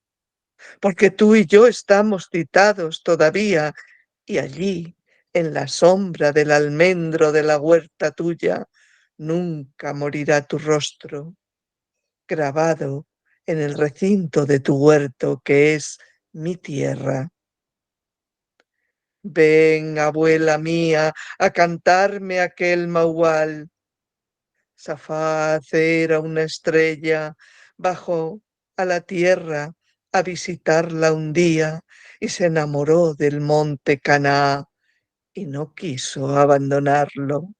porque tú y yo estamos citados todavía, y allí, en la sombra del almendro de la huerta tuya, nunca morirá tu rostro, grabado en el recinto de tu huerto, que es mi tierra. Ven, abuela mía, a cantarme aquel mahual. Safaz era una estrella, bajó a la tierra a visitarla un día y se enamoró del monte Caná y no quiso abandonarlo.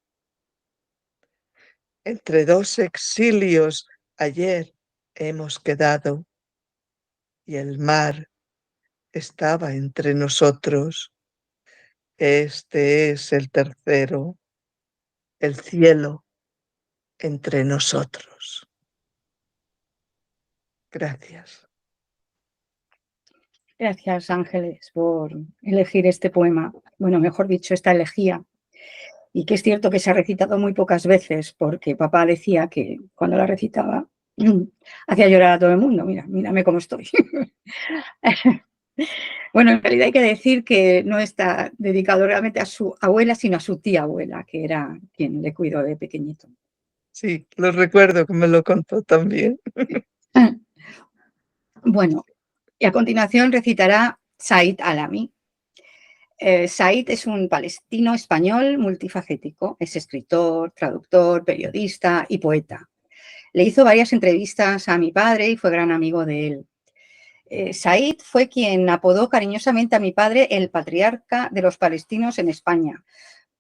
Entre dos exilios ayer hemos quedado y el mar estaba entre nosotros. Este es el tercero, el cielo entre nosotros. Gracias. Gracias, Ángeles, por elegir este poema. Bueno, mejor dicho, esta elegía. Y que es cierto que se ha recitado muy pocas veces, porque papá decía que cuando la recitaba hacía llorar a todo el mundo. Mira, mírame cómo estoy. Bueno, en realidad hay que decir que no está dedicado realmente a su abuela, sino a su tía abuela, que era quien le cuidó de pequeñito. Sí, lo recuerdo que me lo contó también. Bueno, y a continuación recitará Said Alami. Said es un palestino español multifacético. Es escritor, traductor, periodista y poeta. Le hizo varias entrevistas a mi padre y fue gran amigo de él. Said fue quien apodó cariñosamente a mi padre el patriarca de los palestinos en España,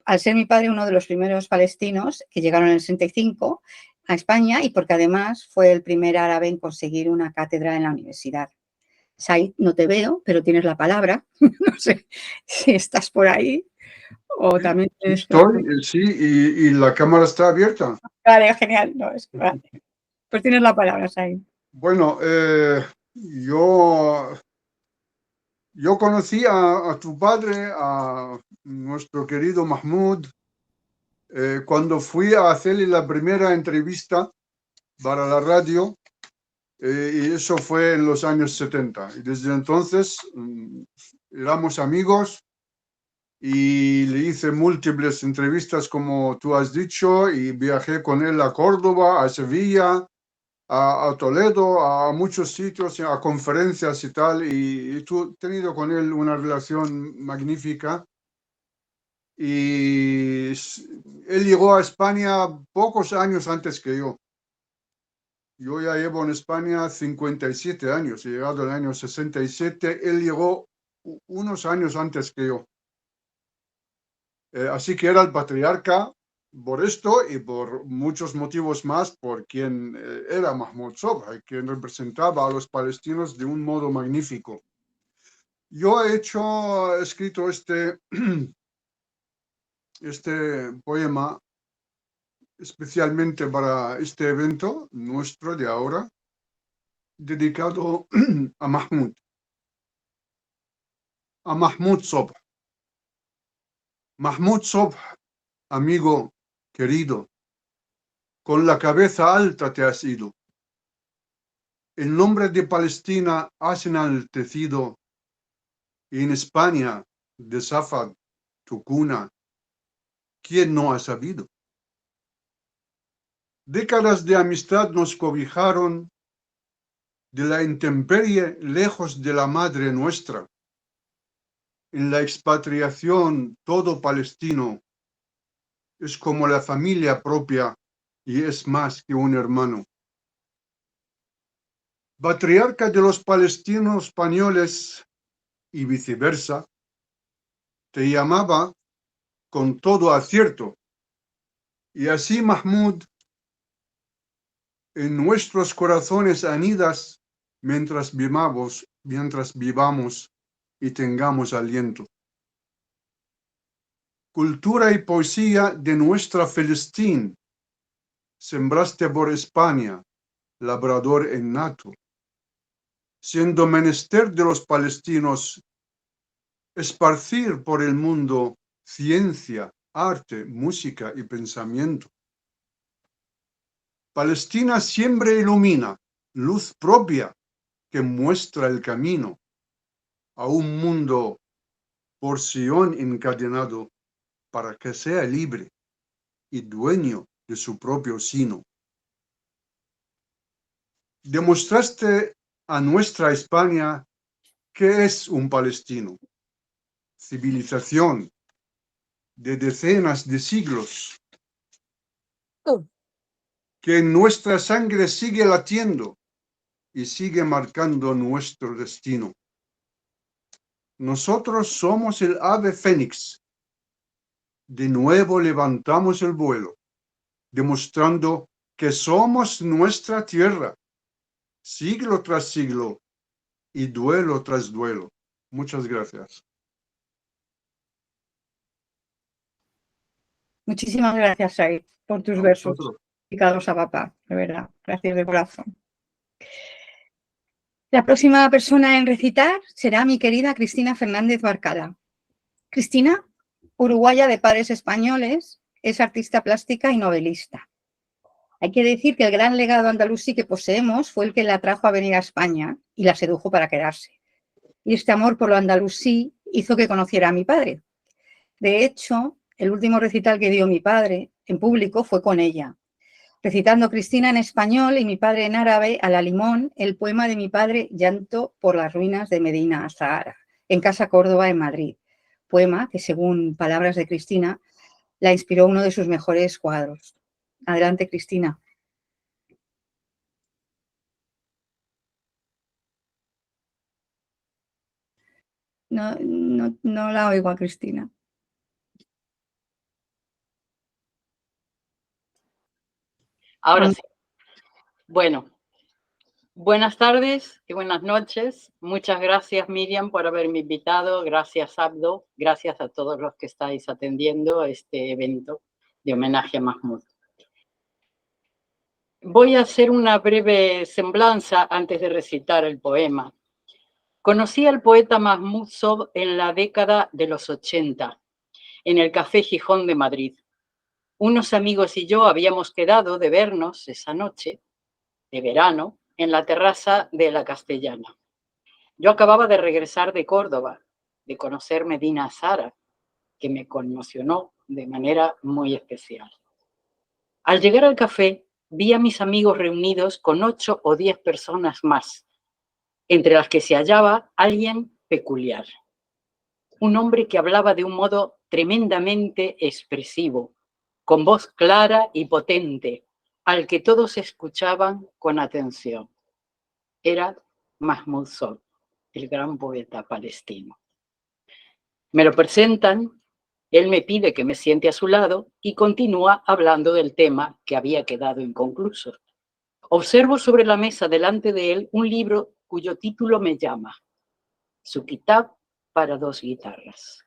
al ser mi padre uno de los primeros palestinos que llegaron en el 65 a España y porque además fue el primer árabe en conseguir una cátedra en la universidad. Said, no te veo, pero tienes la palabra. No sé si estás por ahí o también tienes... Estoy, sí, y la cámara está abierta. Vale, genial. No, vale. Pues tienes la palabra, Said. Bueno, yo conocí a tu padre, a nuestro querido Mahmoud, cuando fui a hacerle la primera entrevista para la radio, y eso fue en los años 70. Y desde entonces éramos amigos y le hice múltiples entrevistas, como tú has dicho, y viajé con él a Córdoba, a Sevilla, a Toledo, a muchos sitios, a conferencias y tal, y he tenido con él una relación magnífica. Y él llegó a España pocos años antes que yo. Yo ya llevo en España 57 años, he llegado en el año 67, él llegó unos años antes que yo. Así que era el patriarca por esto y por muchos motivos más, por quien era Mahmoud Sobh, quien representaba a los palestinos de un modo magnífico. Yo he escrito este poema especialmente para este evento nuestro de ahora, dedicado a Mahmoud Sobh. Mahmoud Sobh, amigo querido, con la cabeza alta te has ido. El nombre de Palestina has enaltecido, y en España, de Safad, tu cuna, ¿quién no ha sabido? Décadas de amistad nos cobijaron de la intemperie lejos de la madre nuestra. En la expatriación todo palestino es como la familia propia y es más que un hermano. Patriarca de los palestinos españoles y viceversa, te llamaba con todo acierto. Y así, Mahmoud, en nuestros corazones anidas mientras vivamos y tengamos aliento. Cultura y poesía de nuestra Filistín sembraste por España, labrador innato, siendo menester de los palestinos esparcir por el mundo ciencia, arte, música y pensamiento. Palestina siempre ilumina, luz propia que muestra el camino a un mundo por Sion encadenado para que sea libre y dueño de su propio sino. Demostraste a nuestra España que es un palestino, civilización de decenas de siglos, que en nuestra sangre sigue latiendo y sigue marcando nuestro destino. Nosotros somos el ave fénix. De nuevo levantamos el vuelo, demostrando que somos nuestra tierra, siglo tras siglo y duelo tras duelo. Muchas gracias. Muchísimas gracias, Said, por tus versos dedicados a papá, de verdad. Gracias de corazón. La próxima persona en recitar será mi querida Cristina Fernández Barcala. Cristina, uruguaya de padres españoles, es artista plástica y novelista. Hay que decir que el gran legado andalusí que poseemos fue el que la trajo a venir a España y la sedujo para quedarse. Y este amor por lo andalusí hizo que conociera a mi padre. De hecho, el último recital que dio mi padre en público fue con ella, recitando Cristina en español y mi padre en árabe a la limón el poema de mi padre Llanto por las ruinas de Medina Azahara, en Casa Córdoba, en Madrid. Poema que, según palabras de Cristina, la inspiró uno de sus mejores cuadros. Adelante, Cristina. No la oigo a Cristina. Ahora sí. Bueno, buenas tardes y buenas noches. Muchas gracias, Miriam, por haberme invitado. Gracias, Abdo. Gracias a todos los que estáis atendiendo a este evento de homenaje a Mahmoud. Voy a hacer una breve semblanza antes de recitar el poema. Conocí al poeta Mahmoud Sob en la década de los 80, en el Café Gijón de Madrid. Unos amigos y yo habíamos quedado de vernos esa noche de verano en la terraza de la Castellana. Yo acababa de regresar de Córdoba, de conocer Medina Azahara, que me conmocionó de manera muy especial. Al llegar al café, vi a mis amigos reunidos con 8 o 10 personas más, entre las que se hallaba alguien peculiar. Un hombre que hablaba de un modo tremendamente expresivo, con voz clara y potente, al que todos escuchaban con atención. Era Mahmoud Sob, el gran poeta palestino. Me lo presentan, él me pide que me siente a su lado y continúa hablando del tema que había quedado inconcluso. Observo sobre la mesa delante de él un libro cuyo título me llama, Su Kitab para 2 guitarras.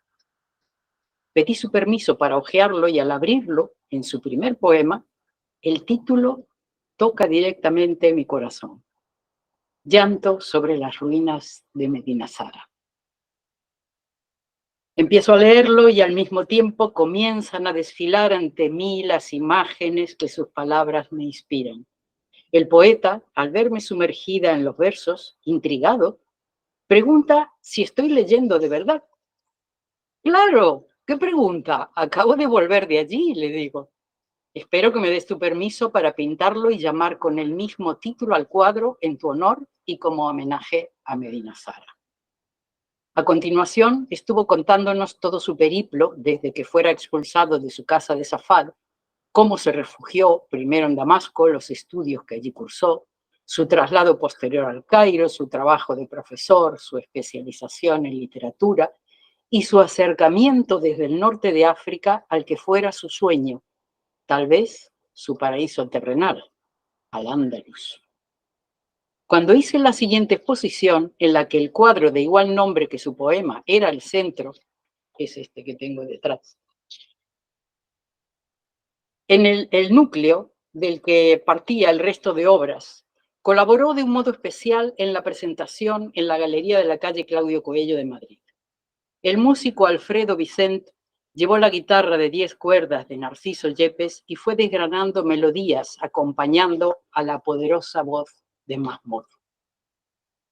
Pedí su permiso para hojearlo y al abrirlo, en su primer poema, el título toca directamente mi corazón. Llanto sobre las ruinas de Medina Azahara. Empiezo a leerlo y al mismo tiempo comienzan a desfilar ante mí las imágenes que sus palabras me inspiran. El poeta, al verme sumergida en los versos, intrigado, pregunta si estoy leyendo de verdad. Claro, ¿qué pregunta? Acabo de volver de allí, le digo. Espero que me des tu permiso para pintarlo y llamar con el mismo título al cuadro en tu honor y como homenaje a Medina Azahara. A continuación, estuvo contándonos todo su periplo desde que fuera expulsado de su casa de Safad, cómo se refugió primero en Damasco, los estudios que allí cursó, su traslado posterior al Cairo, su trabajo de profesor, su especialización en literatura y su acercamiento desde el norte de África al que fuera su sueño, tal vez su paraíso terrenal, Al-Ándalus. Cuando hice la siguiente exposición, en la que el cuadro de igual nombre que su poema era el centro, es este que tengo detrás, en el núcleo del que partía el resto de obras, colaboró de un modo especial en la presentación en la Galería de la calle Claudio Coello de Madrid. El músico Alfredo Vicent llevó la guitarra de 10 cuerdas de Narciso Yepes y fue desgranando melodías acompañando a la poderosa voz de Mahmoud.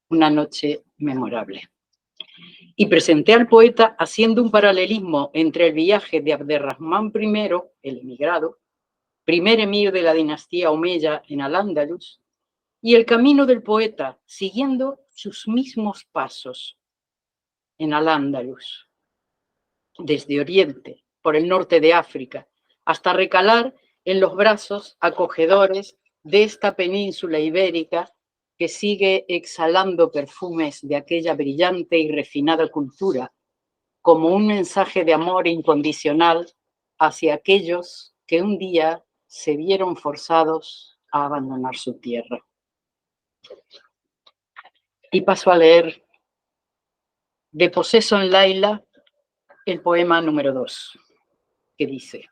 Una noche memorable. Y presenté al poeta haciendo un paralelismo entre el viaje de Abderrahmán I, el emigrado, primer emir de la dinastía Omeya en Al-Ándalus, y el camino del poeta siguiendo sus mismos pasos en Al-Ándalus, desde Oriente, por el norte de África, hasta recalar en los brazos acogedores de esta península ibérica que sigue exhalando perfumes de aquella brillante y refinada cultura, como un mensaje de amor incondicional hacia aquellos que un día se vieron forzados a abandonar su tierra. Y paso a leer de Poseso en Laila el poema número 2, que dice: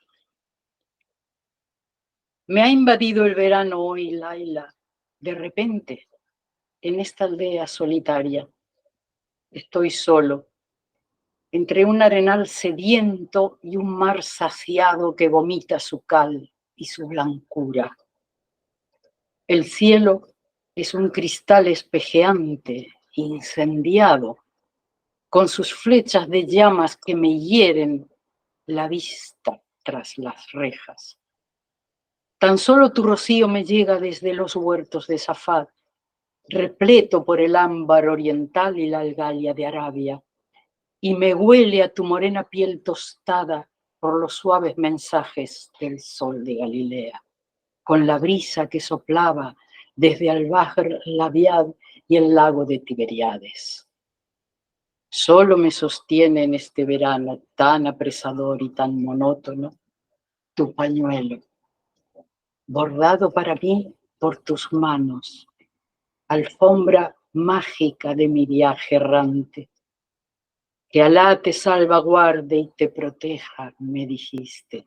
Me ha invadido el verano hoy, Laila, de repente. en esta aldea solitaria. Estoy solo, entre un arenal sediento y un mar saciado que vomita su cal y su blancura. El cielo es un cristal espejeante, incendiado, con sus flechas de llamas que me hieren la vista tras las rejas. Tan solo tu rocío me llega desde los huertos de Safad, repleto por el ámbar oriental y la algalia de Arabia, y me huele a tu morena piel tostada por los suaves mensajes del sol de Galilea, con la brisa que soplaba desde Al-Bahr Labiad y el lago de Tiberíades. Solo me sostiene en este verano tan apresador y tan monótono tu pañuelo, bordado para mí por tus manos, alfombra mágica de mi viaje errante. Que Alá te salvaguarde y te proteja, me dijiste.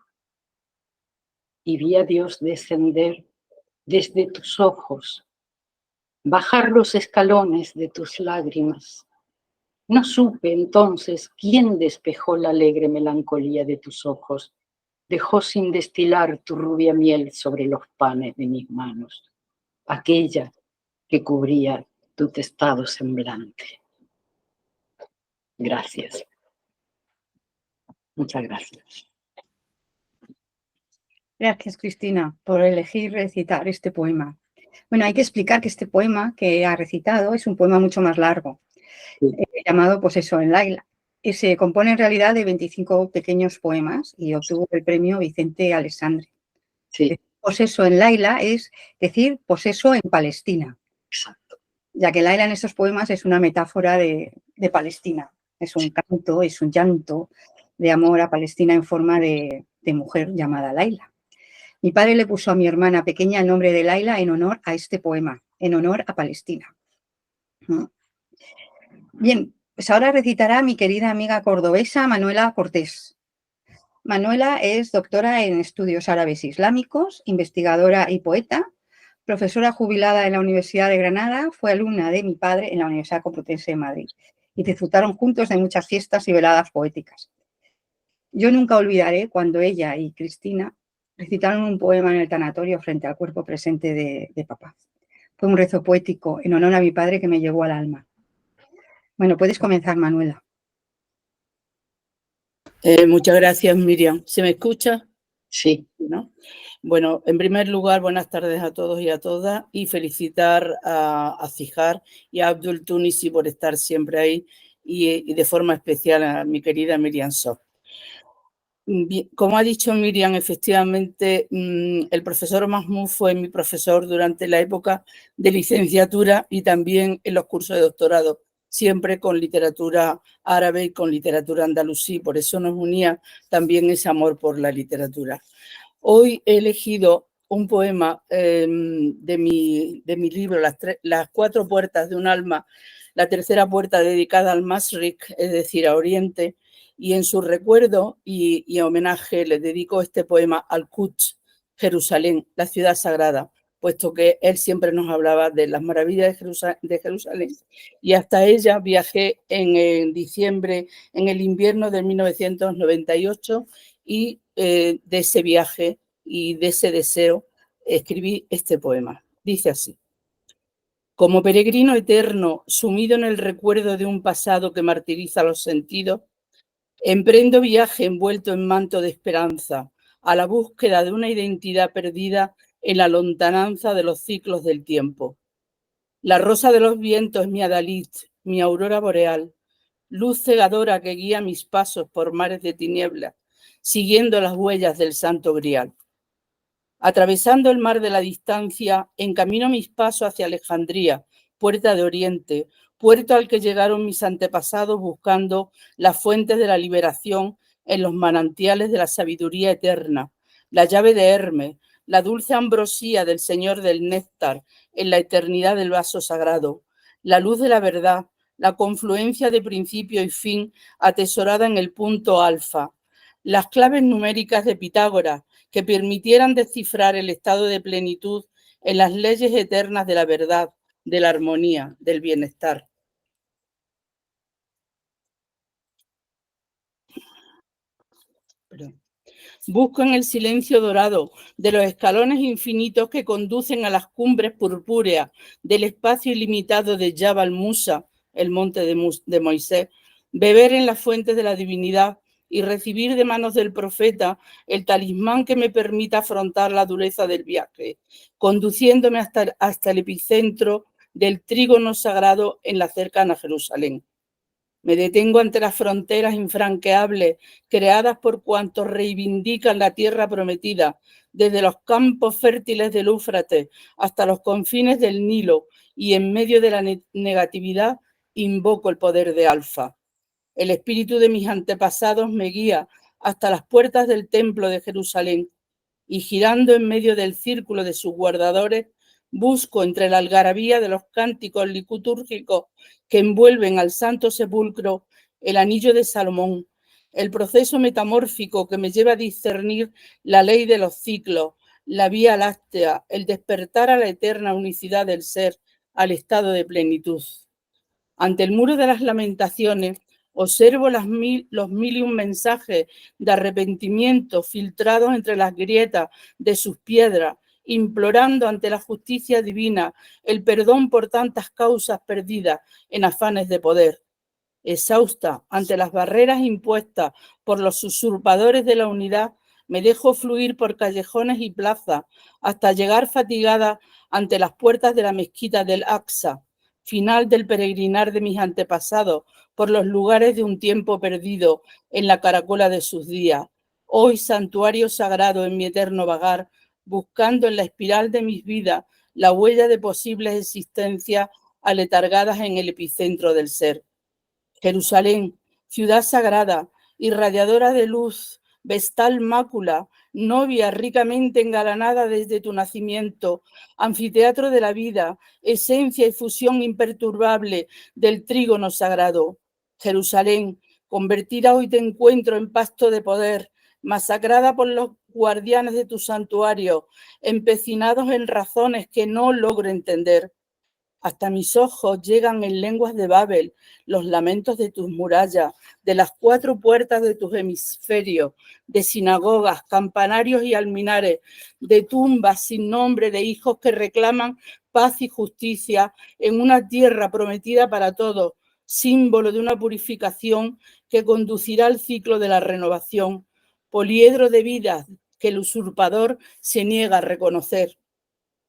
Y vi a Dios descender desde tus ojos, bajar los escalones de tus lágrimas. No supe entonces quién despejó la alegre melancolía de tus ojos, dejó sin destilar tu rubia miel sobre los panes de mis manos, aquella que cubría tu testado semblante. Gracias. Muchas gracias. Gracias, Cristina, por elegir recitar este poema. Bueno, hay que explicar que este poema que ha recitado es un poema mucho más largo, llamado, pues eso, En Laila. Y se compone en realidad de 25 pequeños poemas y obtuvo el premio Vicente Alessandri. Sí. Poseso en Laila es decir poseso en Palestina. Exacto. Ya que Laila en estos poemas es una metáfora de Palestina. Es un canto, es un llanto de amor a Palestina en forma de mujer llamada Laila. Mi padre le puso a mi hermana pequeña el nombre de Laila en honor a este poema, en honor a Palestina. Bien, pues ahora recitará mi querida amiga cordobesa Manuela Cortés. Manuela es doctora en estudios árabes islámicos, investigadora y poeta, profesora jubilada en la Universidad de Granada, fue alumna de mi padre en la Universidad Complutense de Madrid y disfrutaron juntos de muchas fiestas y veladas poéticas. Yo nunca olvidaré cuando ella y Cristina recitaron un poema en el tanatorio frente al cuerpo presente de papá. Fue un rezo poético en honor a mi padre que me llegó al alma. Bueno, puedes comenzar, Manuela. Muchas gracias, Miriam. ¿Se me escucha? Sí. ¿No? Bueno, en primer lugar, buenas tardes a todos y a todas y felicitar a Zijar y a Abdul Tunisi por estar siempre ahí y de forma especial a mi querida Miriam Sof. Como ha dicho Miriam, efectivamente, el profesor Mahmoud fue mi profesor durante la época de licenciatura y también en los cursos de doctorado, siempre con literatura árabe y con literatura andalusí, por eso nos unía también ese amor por la literatura. Hoy he elegido un poema de mi libro, Las cuatro puertas de un alma, la tercera puerta dedicada al Mashriq, es decir, a Oriente, y en su recuerdo y homenaje le dedico este poema al Quds, Jerusalén, la ciudad sagrada, puesto que él siempre nos hablaba de las maravillas de Jerusalén. Y hasta ella viajé en diciembre, en el invierno de 1998, y de ese viaje y de ese deseo escribí este poema. Dice así: como peregrino eterno, sumido en el recuerdo de un pasado que martiriza los sentidos, emprendo viaje envuelto en manto de esperanza, a la búsqueda de una identidad perdida en la lontananza de los ciclos del tiempo. La rosa de los vientos es mi adalid, mi aurora boreal, luz cegadora que guía mis pasos por mares de tinieblas, siguiendo las huellas del santo grial. Atravesando el mar de la distancia, encamino mis pasos hacia Alejandría, puerta de Oriente, puerto al que llegaron mis antepasados buscando las fuentes de la liberación en los manantiales de la sabiduría eterna, la llave de Hermes, la dulce ambrosía del Señor del néctar en la eternidad del vaso sagrado, la luz de la verdad, la confluencia de principio y fin atesorada en el punto alfa, las claves numéricas de Pitágoras que permitieran descifrar el estado de plenitud en las leyes eternas de la verdad, de la armonía, del bienestar. Perdón. Busco en el silencio dorado de los escalones infinitos que conducen a las cumbres purpúreas del espacio ilimitado de Jabal Musa, el monte de Moisés, beber en las fuentes de la divinidad y recibir de manos del profeta el talismán que me permita afrontar la dureza del viaje, conduciéndome hasta el epicentro del trígono sagrado en la cercana Jerusalén. Me detengo ante las fronteras infranqueables creadas por cuantos reivindican la tierra prometida, desde los campos fértiles del Éufrates hasta los confines del Nilo, y en medio de la negatividad invoco el poder de Alfa. El espíritu de mis antepasados me guía hasta las puertas del templo de Jerusalén, y girando en medio del círculo de sus guardadores, busco entre la algarabía de los cánticos litúrgicos que envuelven al Santo Sepulcro el anillo de Salomón, el proceso metamórfico que me lleva a discernir la ley de los ciclos, la vía láctea, el despertar a la eterna unicidad del ser, al estado de plenitud. Ante el muro de las lamentaciones, observo los mil y un mensajes de arrepentimiento filtrados entre las grietas de sus piedras, implorando ante la justicia divina el perdón por tantas causas perdidas en afanes de poder. Exhausta ante las barreras impuestas por los usurpadores de la unidad, me dejo fluir por callejones y plazas hasta llegar fatigada ante las puertas de la mezquita del Aqsa, final del peregrinar de mis antepasados por los lugares de un tiempo perdido en la caracola de sus días. Hoy santuario sagrado en mi eterno vagar, buscando en la espiral de mis vidas la huella de posibles existencias aletargadas en el epicentro del ser. Jerusalén, ciudad sagrada, irradiadora de luz, vestal mácula, novia ricamente engalanada desde tu nacimiento, anfiteatro de la vida, esencia y fusión imperturbable del trígono sagrado. Jerusalén, convertida hoy te encuentro en pasto de poder, masacrada por los guardianes de tu santuario, empecinados en razones que no logro entender. Hasta mis ojos llegan en lenguas de Babel los lamentos de tus murallas, de las 4 puertas de tus hemisferios, de sinagogas, campanarios y alminares, de tumbas sin nombre de hijos que reclaman paz y justicia en una tierra prometida para todos, símbolo de una purificación que conducirá al ciclo de la renovación, poliedro de vidas que el usurpador se niega a reconocer.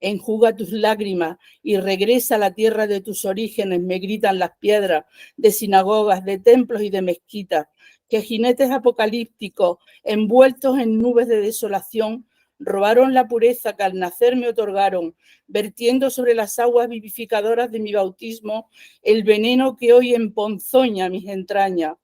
Enjuga tus lágrimas y regresa a la tierra de tus orígenes, me gritan las piedras de sinagogas, de templos y de mezquitas, que jinetes apocalípticos, envueltos en nubes de desolación, robaron la pureza que al nacer me otorgaron, vertiendo sobre las aguas vivificadoras de mi bautismo el veneno que hoy emponzoña mis entrañas,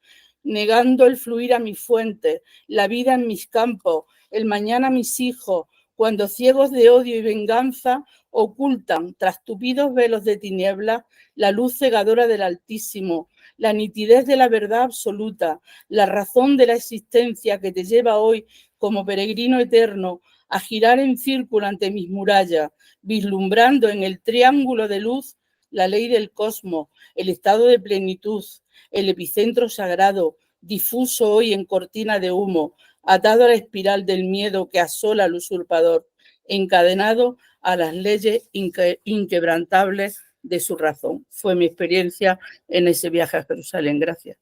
negando el fluir a mis fuentes, la vida en mis campos, el mañana a mis hijos, cuando ciegos de odio y venganza ocultan tras tupidos velos de tiniebla la luz cegadora del Altísimo, la nitidez de la verdad absoluta, la razón de la existencia que te lleva hoy como peregrino eterno a girar en círculo ante mis murallas, vislumbrando en el triángulo de luz la ley del cosmos, el estado de plenitud, el epicentro sagrado, difuso hoy en cortina de humo, atado a la espiral del miedo que asola al usurpador, encadenado a las leyes inquebrantables de su razón. Fue mi experiencia en ese viaje a Jerusalén. Gracias.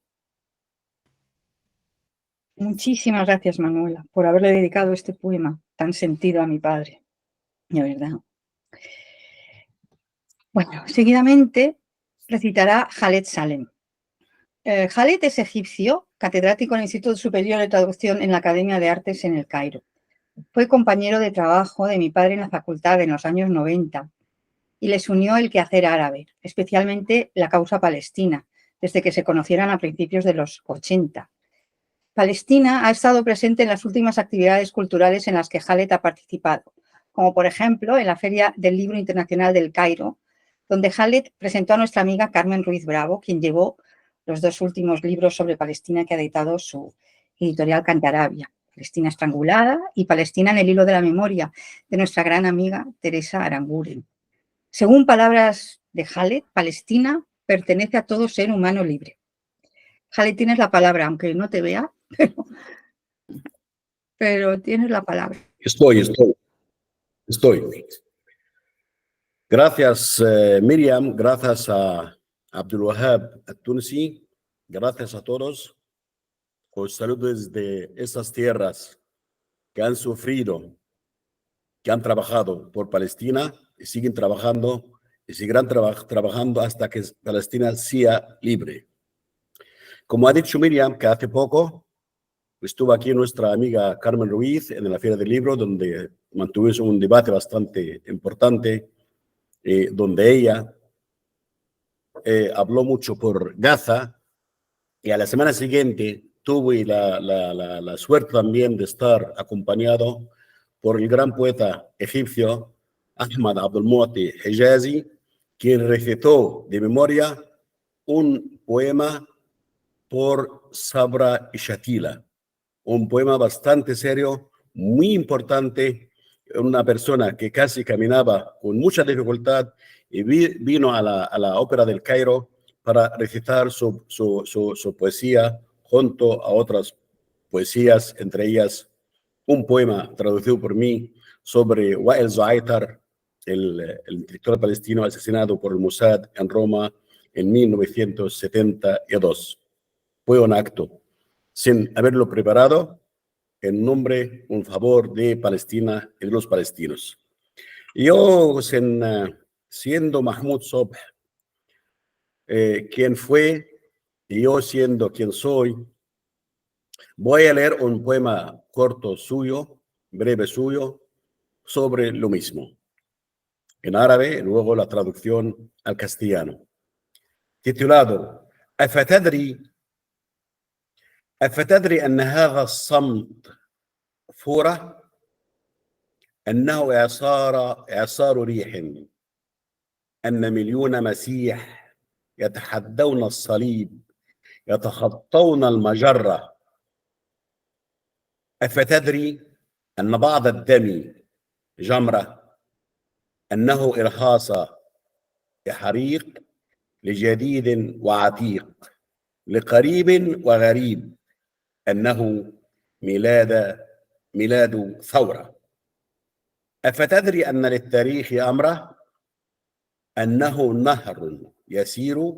Muchísimas gracias, Manuela, por haberle dedicado este poema tan sentido a mi padre. De verdad. Bueno, seguidamente recitará Khaled Salem. Khaled es egipcio, catedrático en el Instituto Superior de Traducción en la Academia de Artes en El Cairo. Fue compañero de trabajo de mi padre en la facultad en los años 90 y les unió el quehacer árabe, especialmente la causa palestina, desde que se conocieran a principios de los 80. Palestina ha estado presente en las últimas actividades culturales en las que Khaled ha participado, como por ejemplo en la Feria del Libro Internacional del Cairo, donde Khaled presentó a nuestra amiga Carmen Ruiz Bravo, quien llevó los 2 últimos libros sobre Palestina que ha editado su editorial Cantarabia, Palestina estrangulada y Palestina en el hilo de la memoria, de nuestra gran amiga Teresa Aranguren. Según palabras de Khaled, Palestina pertenece a todo ser humano libre. Khaled, tienes la palabra, aunque no te vea, pero tienes la palabra. Estoy. Gracias, Miriam. Gracias a Abdul Wahab al-Tunisi. Gracias a todos. Os saludo desde estas tierras que han sufrido, que han trabajado por Palestina y siguen trabajando y seguirán trabajando hasta que Palestina sea libre. Como ha dicho Miriam, que hace poco estuvo aquí nuestra amiga Carmen Ruiz en la Feria del Libro, donde mantuvimos un debate bastante importante, donde ella habló mucho por Gaza, y a la semana siguiente tuve la suerte también de estar acompañado por el gran poeta egipcio Ahmad Abdul Mu'ti Hijazi, quien recitó de memoria un poema por Sabra y Shatila, un poema bastante serio, muy importante, una persona que casi caminaba con mucha dificultad y vino a la Ópera del Cairo para recitar su poesía junto a otras poesías, entre ellas un poema traducido por mí sobre Wael Zoaitar, el intelectual palestino asesinado por el Mossad en Roma en 1972. Fue un acto, sin haberlo preparado, en nombre, un favor de Palestina y de los palestinos. Yo, siendo Mahmoud Sobh, quien fue, y yo siendo quien soy, voy a leer un poema corto suyo, breve suyo, sobre lo mismo, en árabe, y luego la traducción al castellano, titulado أفتدري أن هذا الصمت فورة أنه إعصار ريح أن مليون مسيح يتحدون الصليب يتخطون المجرة أفتدري أن بعض الدم جمرة أنه إرهاص حريق لجديد وعتيق لقريب وغريب أنه ميلاد ثورة أفتدري أن للتاريخ أمره أنه نهر يسير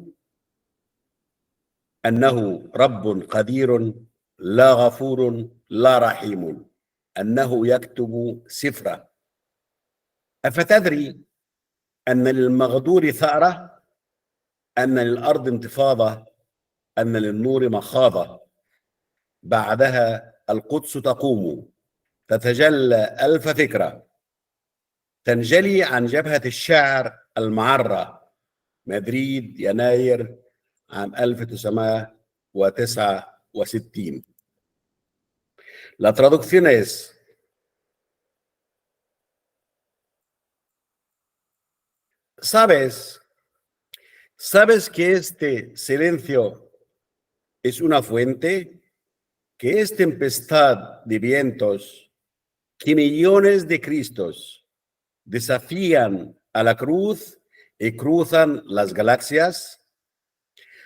أنه رب قدير لا غفور لا رحيم أنه يكتب سفرة أفتدري أن للمغدور ثأرة أن للأرض انتفاضة أن للنور مخاضة بعدها القدس تقوم تتجلى ألف فكرة تنجلي عن جبهة الشعر المعرة مدريد يناير عام 1969. La traducción es: ¿Sabes que este silencio es una fuente, que es tempestad de vientos, que millones de Cristos desafían a la cruz y cruzan las galaxias?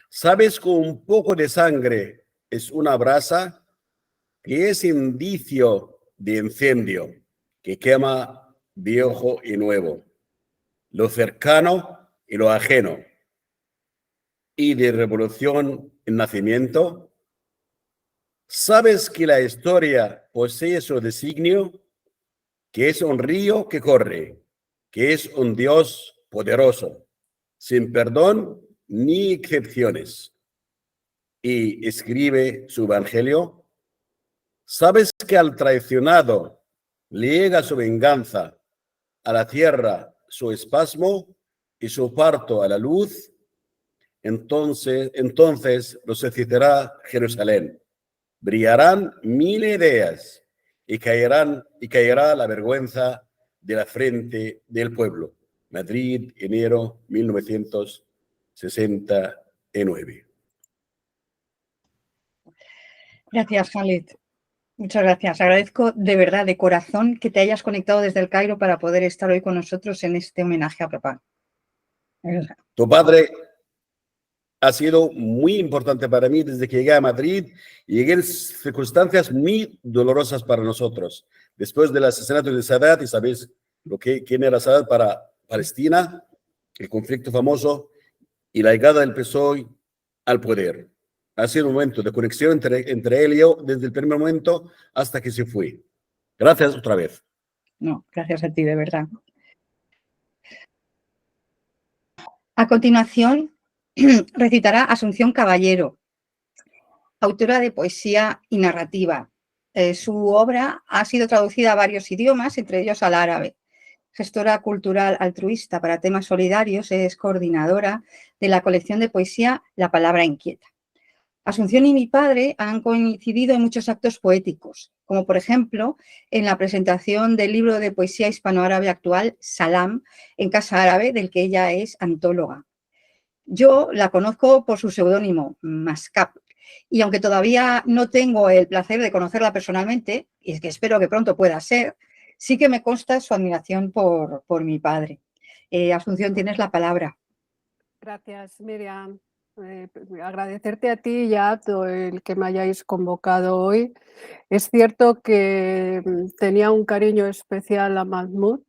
¿Sabes que un poco de sangre es una brasa, que es indicio de incendio, que quema viejo y nuevo, lo cercano y lo ajeno, y de revolución en nacimiento? ¿Sabes que la historia posee su designio, que es un río que corre, que es un Dios poderoso, sin perdón ni excepciones, y escribe su evangelio? ¿Sabes que al traicionado le llega su venganza, a la tierra su espasmo y su parto a la luz? Entonces resucitará Jerusalén, brillarán mil ideas y caerá la vergüenza de la frente del pueblo. Madrid, enero 1969. Gracias, Khaled. Muchas gracias. Agradezco de verdad, de corazón, que te hayas conectado desde el Cairo para poder estar hoy con nosotros en este homenaje a papá. Tu padre ha sido muy importante para mí desde que llegué a Madrid y llegué en circunstancias muy dolorosas para nosotros. Después del asesinato de Sadat, y sabéis quién era Sadat para Palestina, el conflicto famoso y la llegada del PSOE al poder. Ha sido un momento de conexión entre él y yo desde el primer momento hasta que se fue. Gracias otra vez. No, gracias a ti, de verdad. A continuación, recitará Asunción Caballero, autora de poesía y narrativa. Su obra ha sido traducida a varios idiomas, entre ellos al árabe. Gestora cultural altruista para temas solidarios, es coordinadora de la colección de poesía La Palabra Inquieta. Asunción y mi padre han coincidido en muchos actos poéticos, como por ejemplo en la presentación del libro de poesía hispanoárabe actual, Salam, en Casa Árabe, del que ella es antóloga. Yo la conozco por su seudónimo, Mascap, y aunque todavía no tengo el placer de conocerla personalmente, y es que espero que pronto pueda ser, sí que me consta su admiración por mi padre. Asunción, tienes la palabra. Gracias, Miriam. Agradecerte a ti y a Abdo el que me hayáis convocado hoy. Es cierto que tenía un cariño especial a Mahmoud.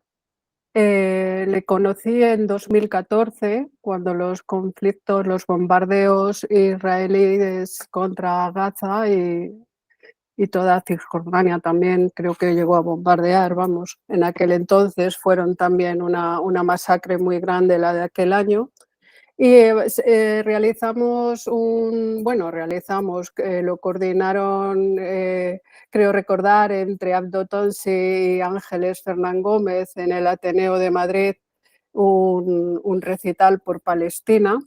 Le conocí en 2014, cuando los conflictos, los bombardeos israelíes contra Gaza y toda Cisjordania también creo que llegó a bombardear, vamos. En aquel entonces fueron también una masacre muy grande la de aquel año. Y realizamos lo coordinaron, creo recordar, entre Abdo Tonsi y Ángeles Fernán Gómez en el Ateneo de Madrid, un recital por Palestina,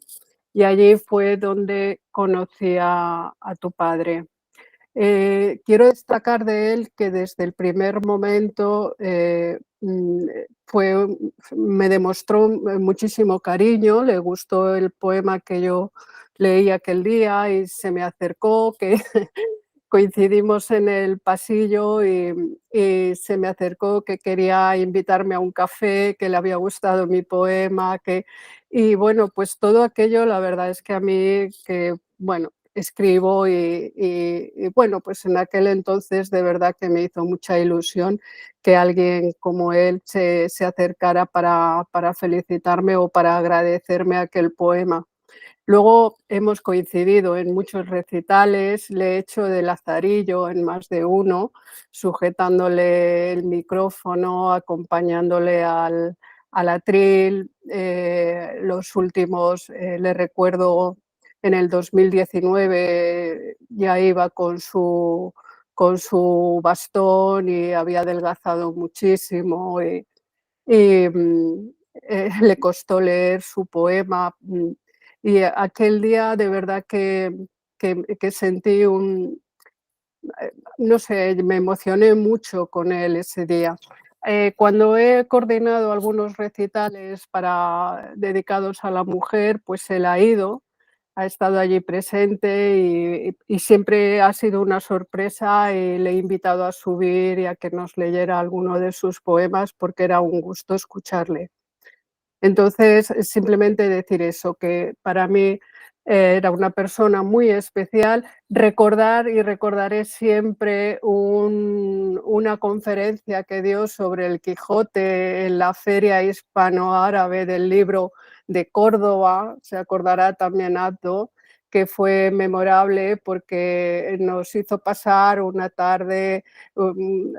y allí fue donde conocí a tu padre. Quiero destacar de él que desde el primer momento me demostró muchísimo cariño, le gustó el poema que yo leí aquel día y se me acercó, que coincidimos en el pasillo y se me acercó que quería invitarme a un café, que le había gustado mi poema, y bueno, pues todo aquello, la verdad es que a mí, que bueno, escribo y bueno, pues en aquel entonces de verdad que me hizo mucha ilusión que alguien como él se acercara para felicitarme o para agradecerme aquel poema. Luego hemos coincidido en muchos recitales, le he hecho de lazarillo en más de uno, sujetándole el micrófono, acompañándole al atril. Los últimos, le recuerdo, en el 2019 ya iba con su bastón y había adelgazado muchísimo y le costó leer su poema. Y aquel día de verdad que sentí no sé, me emocioné mucho con él ese día. Cuando he coordinado algunos recitales dedicados a la mujer, pues él ha estado allí presente y siempre ha sido una sorpresa y le he invitado a subir y a que nos leyera alguno de sus poemas porque era un gusto escucharle. Entonces, simplemente decir eso, que para mí era una persona muy especial. Recordar y recordaré siempre una conferencia que dio sobre el Quijote en la Feria Hispanoárabe del Libro de Córdoba, se acordará también Abdo, que fue memorable porque nos hizo pasar una tarde,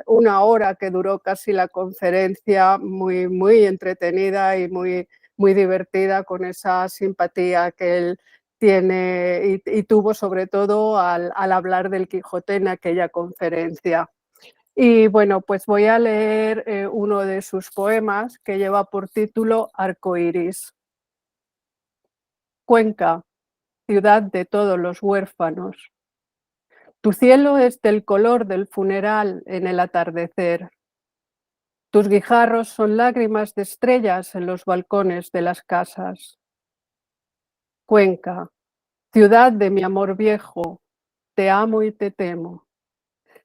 una hora que duró casi la conferencia, muy, muy entretenida y muy, muy divertida, con esa simpatía que él tiene y tuvo sobre todo al hablar del Quijote en aquella conferencia. Y bueno, pues voy a leer uno de sus poemas que lleva por título Arcoíris. Cuenca, ciudad de todos los huérfanos. Tu cielo es del color del funeral en el atardecer. Tus guijarros son lágrimas de estrellas en los balcones de las casas. Cuenca, ciudad de mi amor viejo, te amo y te temo.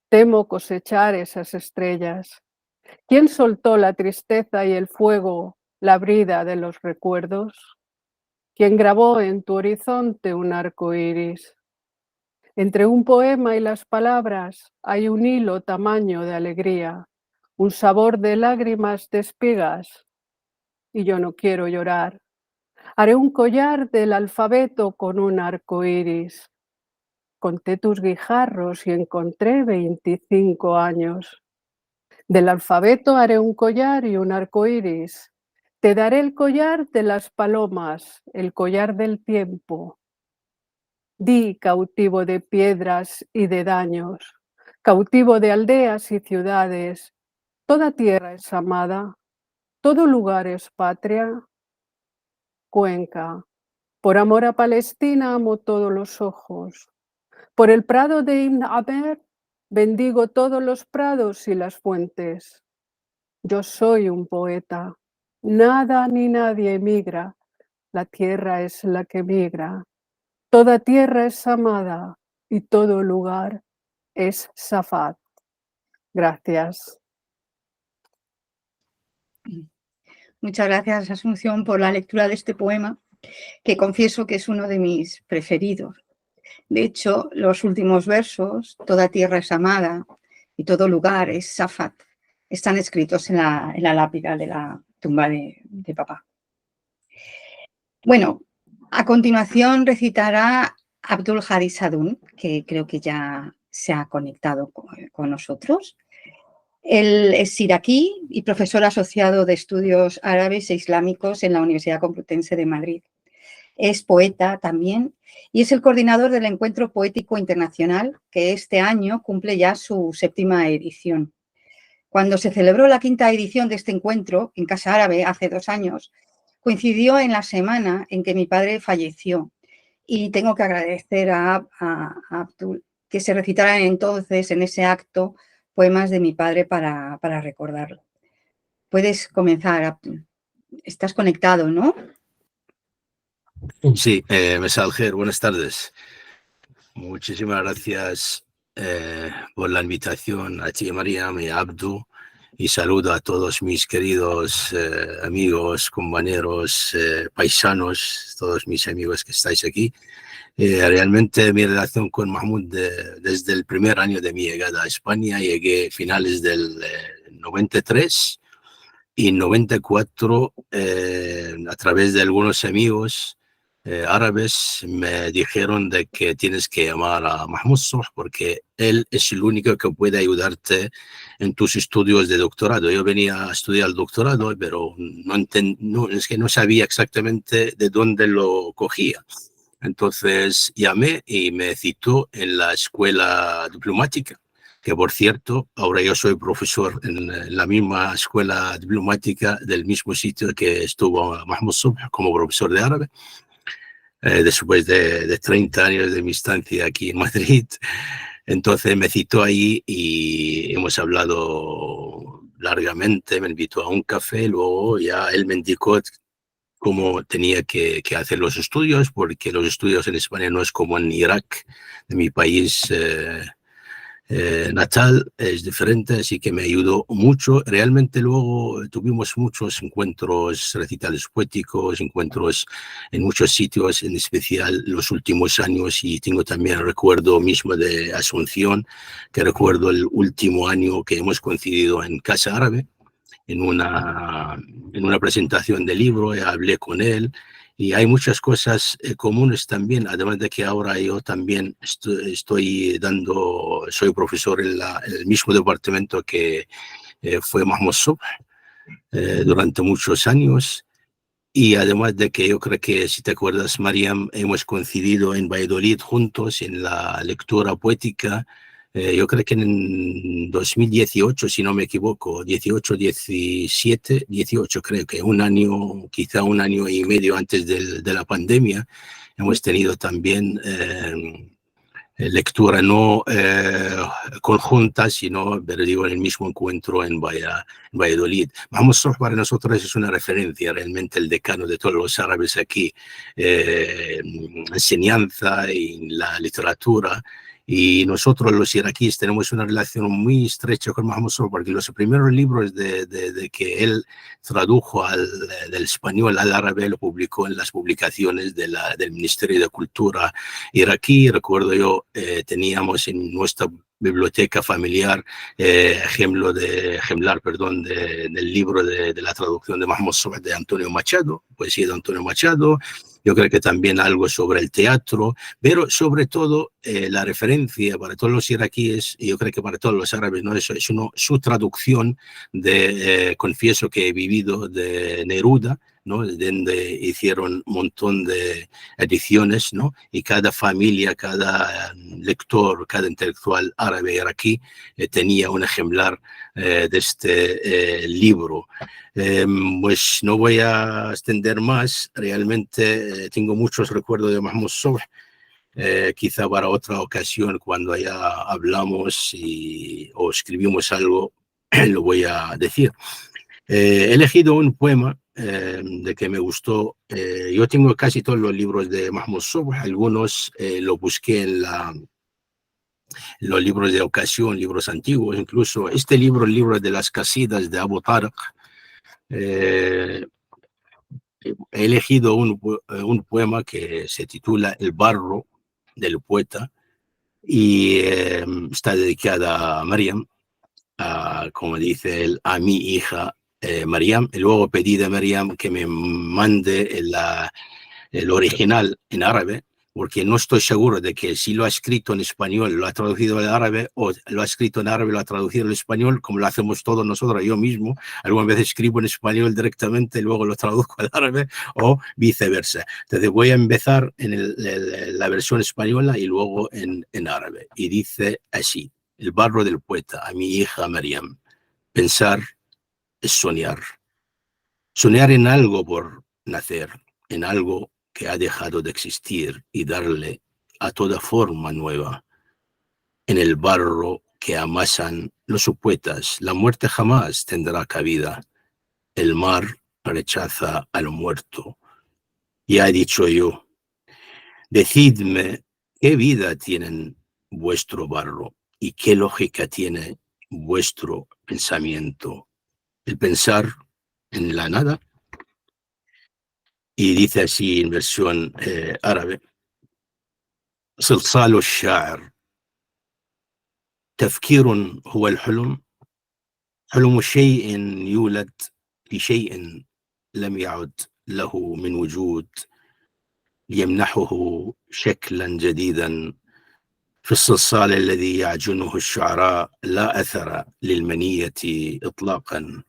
Temo cosechar esas estrellas. ¿Quién soltó la tristeza y el fuego, la brida de los recuerdos? quien grabó en tu horizonte un arco iris. Entre un poema y las palabras hay un hilo tamaño de alegría, un sabor de lágrimas de espigas, y yo no quiero llorar. Haré un collar del alfabeto con un arco iris. Conté tus guijarros y encontré 25 años. Del alfabeto haré un collar y un arco iris. Te daré el collar de las palomas, el collar del tiempo. Di, cautivo de piedras y de daños, cautivo de aldeas y ciudades, toda tierra es amada, todo lugar es patria. Cuenca, por amor a Palestina amo todos los ojos. Por el prado de Ibn Amer bendigo todos los prados y las fuentes. Yo soy un poeta. Nada ni nadie emigra. La tierra es la que migra. Toda tierra es amada y todo lugar es Safat. Gracias. Muchas gracias, Asunción, por la lectura de este poema, que confieso que es uno de mis preferidos. De hecho, los últimos versos, toda tierra es amada y todo lugar es Safat, están escritos en la lápida de la tumba de papá. Bueno, a continuación recitará Abdul Hadi Sadun, que creo que ya se ha conectado con nosotros. Él es iraquí y profesor asociado de estudios árabes e islámicos en la Universidad Complutense de Madrid. Es poeta también y es el coordinador del Encuentro Poético Internacional, que este año cumple ya su 7ª edición. Cuando se celebró la 5ª edición de este encuentro en Casa Árabe hace 2 años, coincidió en la semana en que mi padre falleció y tengo que agradecer a Abdul que se recitaran entonces en ese acto poemas de mi padre para recordarlo. Puedes comenzar, Abdul. Estás conectado, ¿no? Sí, Mesal Khair, buenas tardes. Muchísimas gracias por la invitación a ti, Mariam y a Abdu, y saludo a todos mis queridos amigos, compañeros, paisanos, todos mis amigos que estáis aquí. Realmente mi relación con Mahmoud desde el primer año de mi llegada a España, llegué a finales del 93 y en 94 a través de algunos amigos árabes me dijeron de que tienes que llamar a Mahmoud Subh porque él es el único que puede ayudarte en tus estudios de doctorado. Yo venía a estudiar el doctorado, pero es que no sabía exactamente de dónde lo cogía. Entonces llamé y me citó en la escuela diplomática, que por cierto, ahora yo soy profesor en la misma escuela diplomática del mismo sitio que estuvo Mahmoud Subh como profesor de árabe. Después de 30 años de mi estancia aquí en Madrid. Entonces me citó ahí y hemos hablado largamente, me invitó a un café, luego ya él me indicó cómo tenía que hacer los estudios, porque los estudios en España no es como en Irak, de mi país natal, es diferente, así que me ayudó mucho. Realmente luego tuvimos muchos encuentros, recitales poéticos, encuentros en muchos sitios, en especial los últimos años, y tengo también el recuerdo mismo de Asunción, que recuerdo el último año que hemos coincidido en Casa Árabe, en una presentación de libro, hablé con él, y hay muchas cosas comunes también, además de que ahora yo también soy profesor en el mismo departamento que fue Mahmoud Subh durante muchos años, y además de que yo creo que, si te acuerdas, Mariam, hemos coincidido en Valladolid juntos en la lectura poética. Yo creo que en 2018, si no me equivoco, 18 creo que quizá un año y medio antes de la pandemia, hemos tenido también lectura no conjunta, sino, pero digo, en el mismo encuentro en Valladolid. Mahmoud Subh para nosotros es una referencia, realmente el decano de todos los árabes aquí, enseñanza y la literatura. Y nosotros los iraquíes tenemos una relación muy estrecha con Mahmoud Sobh, porque los primeros libros de que él tradujo del español al árabe lo publicó en las publicaciones del Ministerio de Cultura iraquí. Recuerdo yo, teníamos en nuestra biblioteca familiar ejemplar del libro de la traducción de Mahmoud Sobh de Antonio Machado, poesía de Antonio Machado. Yo creo que también algo sobre el teatro, pero sobre todo la referencia para todos los iraquíes, y yo creo que para todos los árabes, ¿no? Eso es su traducción de Confieso que he vivido, de Neruda, ¿no? Donde hicieron un montón de ediciones, ¿no? Y cada familia, cada lector, cada intelectual árabe iraquí tenía un ejemplar de este libro. Pues no voy a extender más, realmente tengo muchos recuerdos de Mahmoud Sobh, quizá para otra ocasión cuando ya hablamos o escribimos algo lo voy a decir. He elegido un poema de que me gustó. Yo tengo casi todos los libros de Mahmoud Sobh, algunos lo busqué en los libros de ocasión, libros antiguos, incluso este libro, el libro de las Casidas de Abu Tariq. He elegido un poema que se titula El barro del poeta y está dedicada a Maryam, como dice él, a mi hija Maryam. Y luego pedí de Maryam que me mande el original en árabe, porque no estoy seguro de que si lo ha escrito en español, lo ha traducido al árabe, o lo ha escrito en árabe, lo ha traducido al español, como lo hacemos todos nosotros, yo mismo. Algunas veces escribo en español directamente y luego lo traduzco al árabe, o viceversa. Entonces voy a empezar en la versión española y luego en árabe. Y dice así: el barro del poeta, a mi hija Maryam. Pensar es soñar. Soñar en algo por nacer, en algo que ha dejado de existir y darle a toda forma nueva. En el barro que amasan los poetas, la muerte jamás tendrá cabida. El mar rechaza al muerto. Ya he dicho yo, decidme qué vida tienen vuestro barro y qué lógica tiene vuestro pensamiento. El pensar en la nada. Y dice así en versión árabe: صلصال الشاعر تفكير هو الحلم حلم شيء يولد في شيء لم يعد له من وجود ليمنحه شكلا جديدا في الصلصال الذي يعجنه الشعراء لا أثر للمنية إطلاقا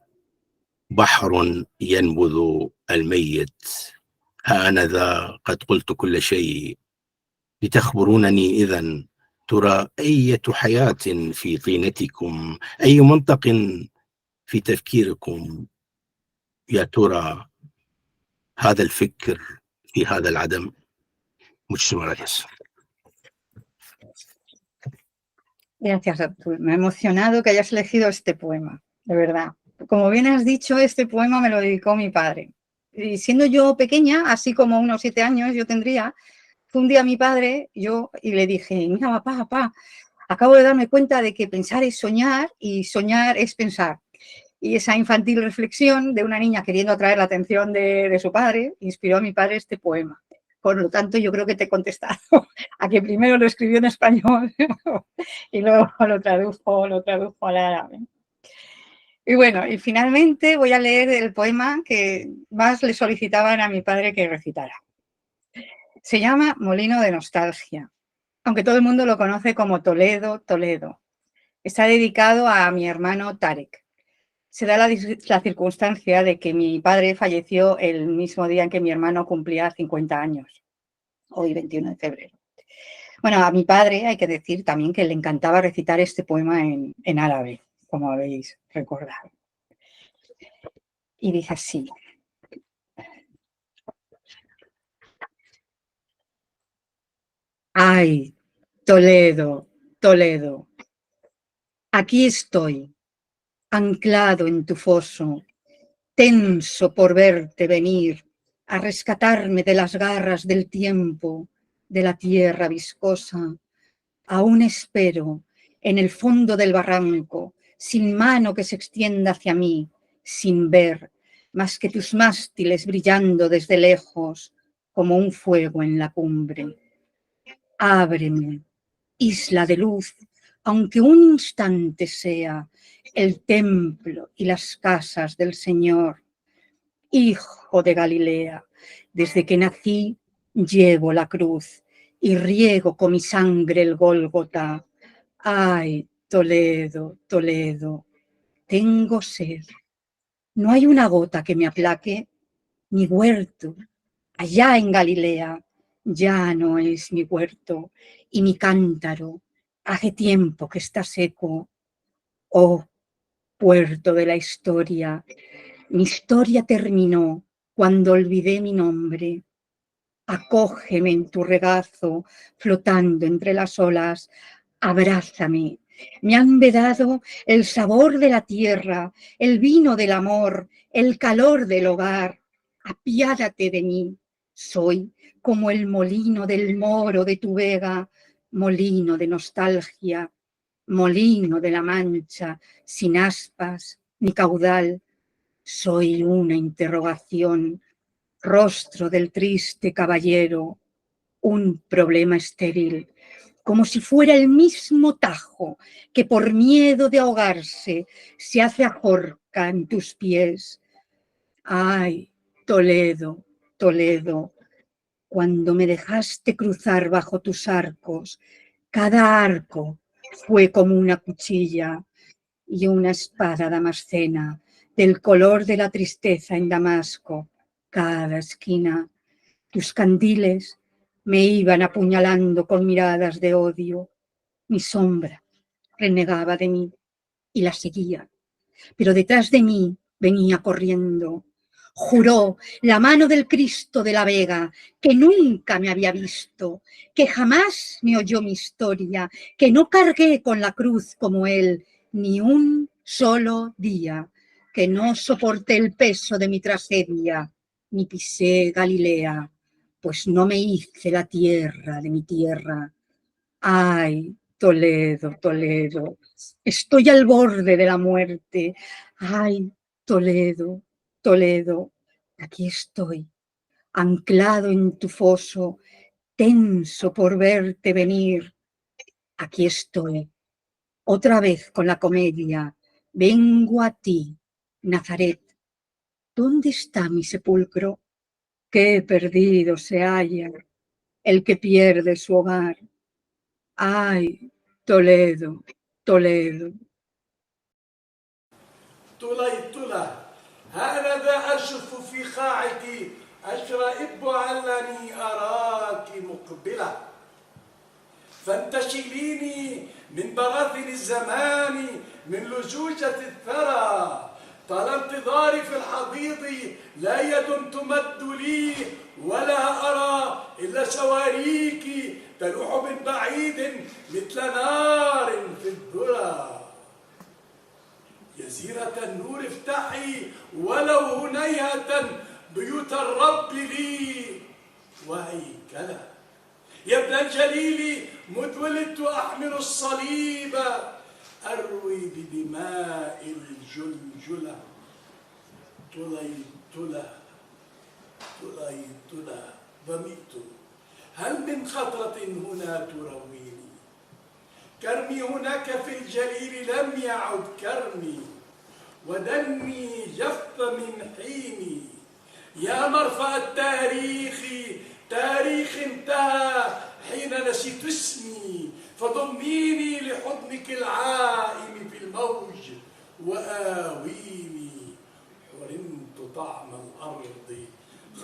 بحر ينبذ الميت ها أنا ذا قد قلت كل شيء لتخبرونني إذن ترى أية حياة في طينتكم أي منطق في تفكيركم يا ترى هذا الفكر في هذا العدم. Muchísimas gracias. Gracias, Abdul. Me ha emocionado que hayas elegido este poema, de verdad. Como bien has dicho, este poema me lo dedicó mi padre. Y siendo yo pequeña, así como unos 7 años yo tendría, fue un día mi padre y le dije: mira, papá, acabo de darme cuenta de que pensar es soñar y soñar es pensar. Y esa infantil reflexión de una niña queriendo atraer la atención de su padre inspiró a mi padre este poema. Por lo tanto, yo creo que te he contestado a que primero lo escribió en español y luego lo tradujo al árabe. Y bueno, y finalmente voy a leer el poema que más le solicitaban a mi padre que recitara. Se llama Molino de Nostalgia, aunque todo el mundo lo conoce como Toledo, Toledo. Está dedicado a mi hermano Tarek. Se da la circunstancia de que mi padre falleció el mismo día en que mi hermano cumplía 50 años, hoy 21 de febrero. Bueno, a mi padre hay que decir también que le encantaba recitar este poema en árabe, como habéis recordado. Y dice así: ay, Toledo, Toledo, aquí estoy, anclado en tu foso, tenso por verte venir a rescatarme de las garras del tiempo, de la tierra viscosa, Aún espero en el fondo del barranco, sin mano que se extienda hacia mí, sin ver más que tus mástiles brillando desde lejos como un fuego en la cumbre. Ábreme, isla de luz, aunque un instante sea el templo y las casas del Señor. Hijo de Galilea, desde que nací llevo la cruz y riego con mi sangre el Gólgota. Ay, Toledo, Toledo, tengo sed. No hay una gota que me aplaque. Mi huerto, allá en Galilea, ya no es mi huerto, y mi cántaro hace tiempo que está seco. Oh, puerto de la historia, mi historia terminó cuando olvidé mi nombre. Acógeme en tu regazo, flotando entre las olas, abrázame. Me han vedado el sabor de la tierra, el vino del amor, el calor del hogar. Apiádate de mí. Soy como el molino del moro de tu vega, molino de nostalgia, molino de la Mancha, sin aspas ni caudal. Soy una interrogación, rostro del triste caballero, un problema estéril, como si fuera el mismo Tajo que por miedo de ahogarse se hace ajorca en tus pies. Ay, Toledo, Toledo, cuando me dejaste cruzar bajo tus arcos, cada arco fue como una cuchilla y una espada damascena del color de la tristeza en Damasco. Cada esquina, tus candiles me iban apuñalando con miradas de odio. Mi sombra renegaba de mí y la seguía, pero detrás de mí venía corriendo. Juró la mano del Cristo de la Vega que nunca me había visto, que jamás me oyó mi historia, que no cargué con la cruz como él ni un solo día, que no soporté el peso de mi tragedia, ni pisé Galilea, pues no me hice la tierra de mi tierra. Ay, Toledo, Toledo, estoy al borde de la muerte. Ay, Toledo, Toledo, aquí estoy, anclado en tu foso, tenso por verte venir. Aquí estoy, otra vez con la comedia. Vengo a ti, Nazaret. ¿Dónde está mi sepulcro? Qué perdido se halla el que pierde su hogar. Ay, Toledo, Toledo. طليطلة هانذا أشف في قاعك أشرئب علني أراك مقبلة فانتشليني من براثن الزمان من لجوجة الثرى طال انتظاري في الحضيض لا يد تمد لي ولا أرى إلا سواريك تلوح من بعيد مثل نار في الذرى يزيرة النور افتحي ولو هنيهة بيوت الرب لي وهيكلا يا ابن الجليل مذ ولدت أحمل الصليب أروي بدماء الجلجلة طليطلة طليطلة ظمئت هل من خطرة هنا ترويني كرمي هناك في الجليل لم يعد كرمي ودمي جف من حيني يا مرفأ التاريخ تاريخ انتهى حين نسيت اسمي فضميني لحضنك العائم في الموج وآويني حرمت طعم الأرض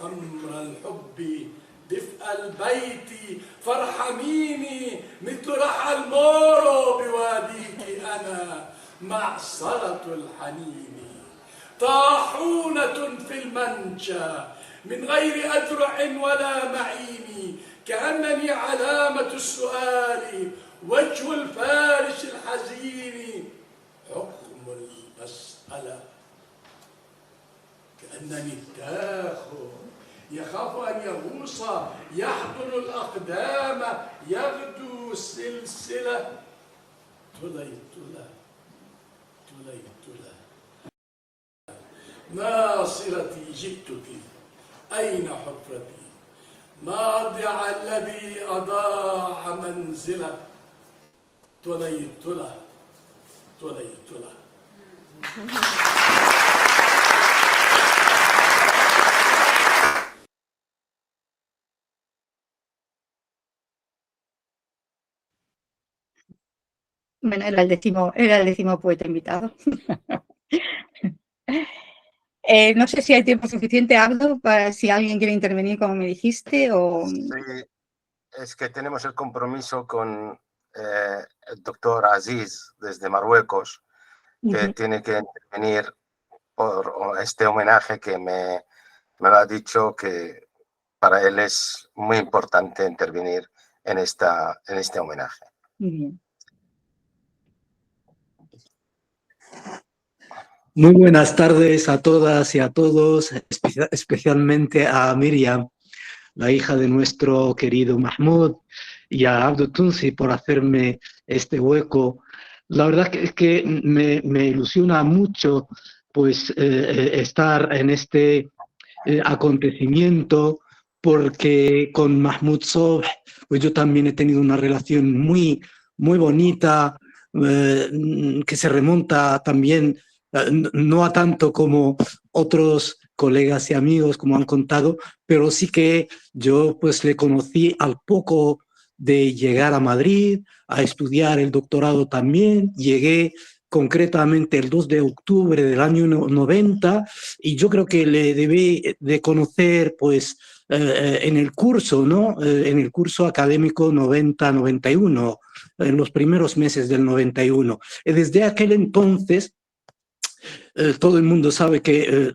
خمر الحب دفء البيت فارحميني مثل رحى المورو بواديك أنا معصرة الحنين طاحونة في المنشى من غير أذرع ولا معين كأنني علامة السؤال وجه الفارس الحزين حكم المسألة كأنني التاخ يخاف أن يغوص يحضن الأقدام يغدو سلسلة تليتلة تليتلة ناصرتي جئتك أين حفرتي ماضع الذي أضاع منزله تليتلة تليتلة. Bueno, era el décimo poeta invitado. No sé si hay tiempo suficiente, Abdo, para si alguien quiere intervenir, como me dijiste, o... Sí, es que tenemos el compromiso con el doctor Aziz desde Marruecos, que tiene que intervenir por este homenaje que me lo ha dicho, que para él es muy importante intervenir en este homenaje. Muy bien. Muy buenas tardes a todas y a todos, especialmente a Miriam, la hija de nuestro querido Mahmoud, y a Abdul Tunsi por hacerme este hueco. La verdad es que me ilusiona mucho pues estar en este acontecimiento, porque con Mahmoud Sobh pues yo también he tenido una relación muy bonita, que se remonta también no a tanto como otros colegas y amigos como han contado, pero sí que yo pues le conocí al poco de llegar a Madrid a estudiar el doctorado también. Llegué concretamente el 2 de octubre del año 90, y yo creo que le debí de conocer pues en el curso, ¿no? En el curso académico 90-91, en los primeros meses del 91. Desde aquel entonces todo el mundo sabe que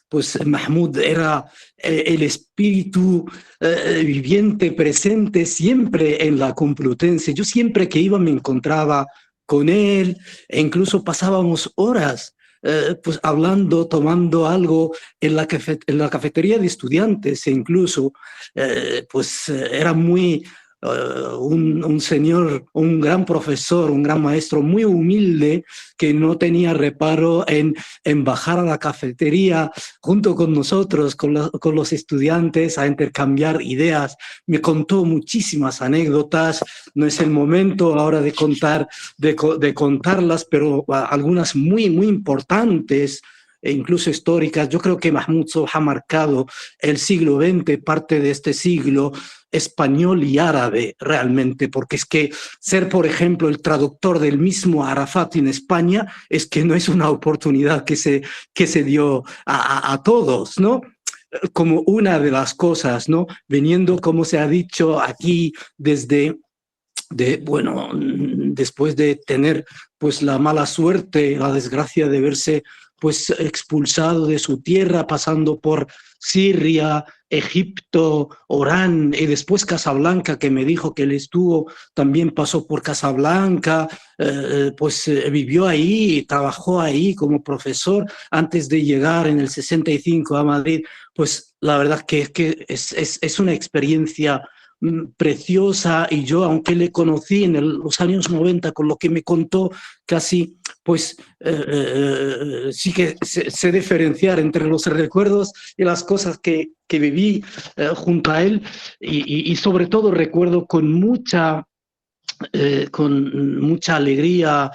pues Mahmoud era el espíritu viviente, presente siempre en la Complutense. Yo siempre que iba me encontraba con él, e incluso pasábamos horas pues hablando, tomando algo en la cafetería de estudiantes, e incluso pues era muy... un señor, un gran profesor, un gran maestro, muy humilde, que no tenía reparo en bajar a la cafetería junto con nosotros, con los estudiantes, a intercambiar ideas. Me contó muchísimas anécdotas. No es el momento ahora de contarlas, pero algunas muy importantes e incluso históricas. Yo creo que Mahmoud Sobh ha marcado el siglo XX, parte de este siglo español y árabe realmente, porque es que ser, por ejemplo, el traductor del mismo Arafat en España es que no es una oportunidad que se dio a todos, ¿no? Como una de las cosas, ¿no? Viniendo, como se ha dicho aquí, después de tener pues la mala suerte, la desgracia de verse pues expulsado de su tierra, pasando por Siria, Egipto, Orán y después Casablanca, que me dijo que él también pasó por Casablanca, vivió ahí, trabajó ahí como profesor antes de llegar en el 65 a Madrid. Pues la verdad que es una experiencia preciosa, y yo, aunque le conocí en los años 90, con lo que me contó, casi pues sí que sé diferenciar entre los recuerdos y las cosas que viví junto a él, y sobre todo recuerdo con mucha alegría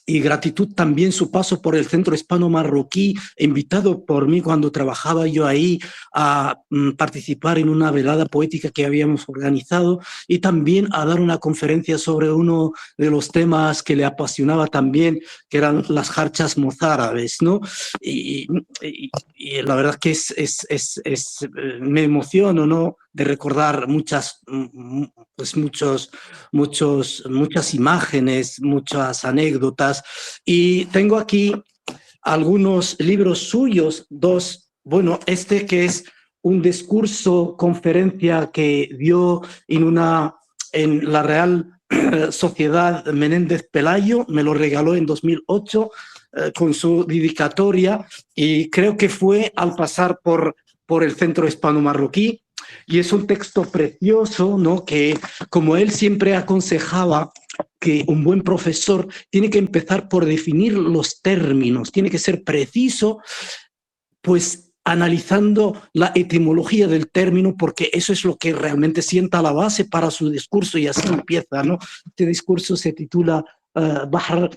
y gratitud también su paso por el Centro Hispano-Marroquí, invitado por mí cuando trabajaba yo ahí a participar en una velada poética que habíamos organizado, y también a dar una conferencia sobre uno de los temas que le apasionaba también, que eran las jarchas mozárabes, ¿no? Y la verdad que me emociono, ¿no?, de recordar muchas imágenes, muchas anécdotas. Y tengo aquí algunos libros suyos, dos. Bueno, este que es un discurso, conferencia que dio en la Real Sociedad Menéndez Pelayo, me lo regaló en 2008 con su dedicatoria, y creo que fue al pasar por por el Centro Hispano-Marroquí, y es un texto precioso, ¿no? Que, como él siempre aconsejaba, que un buen profesor tiene que empezar por definir los términos, tiene que ser preciso, pues analizando la etimología del término, porque eso es lo que realmente sienta la base para su discurso, y así empieza, ¿no? Este discurso se titula Bahr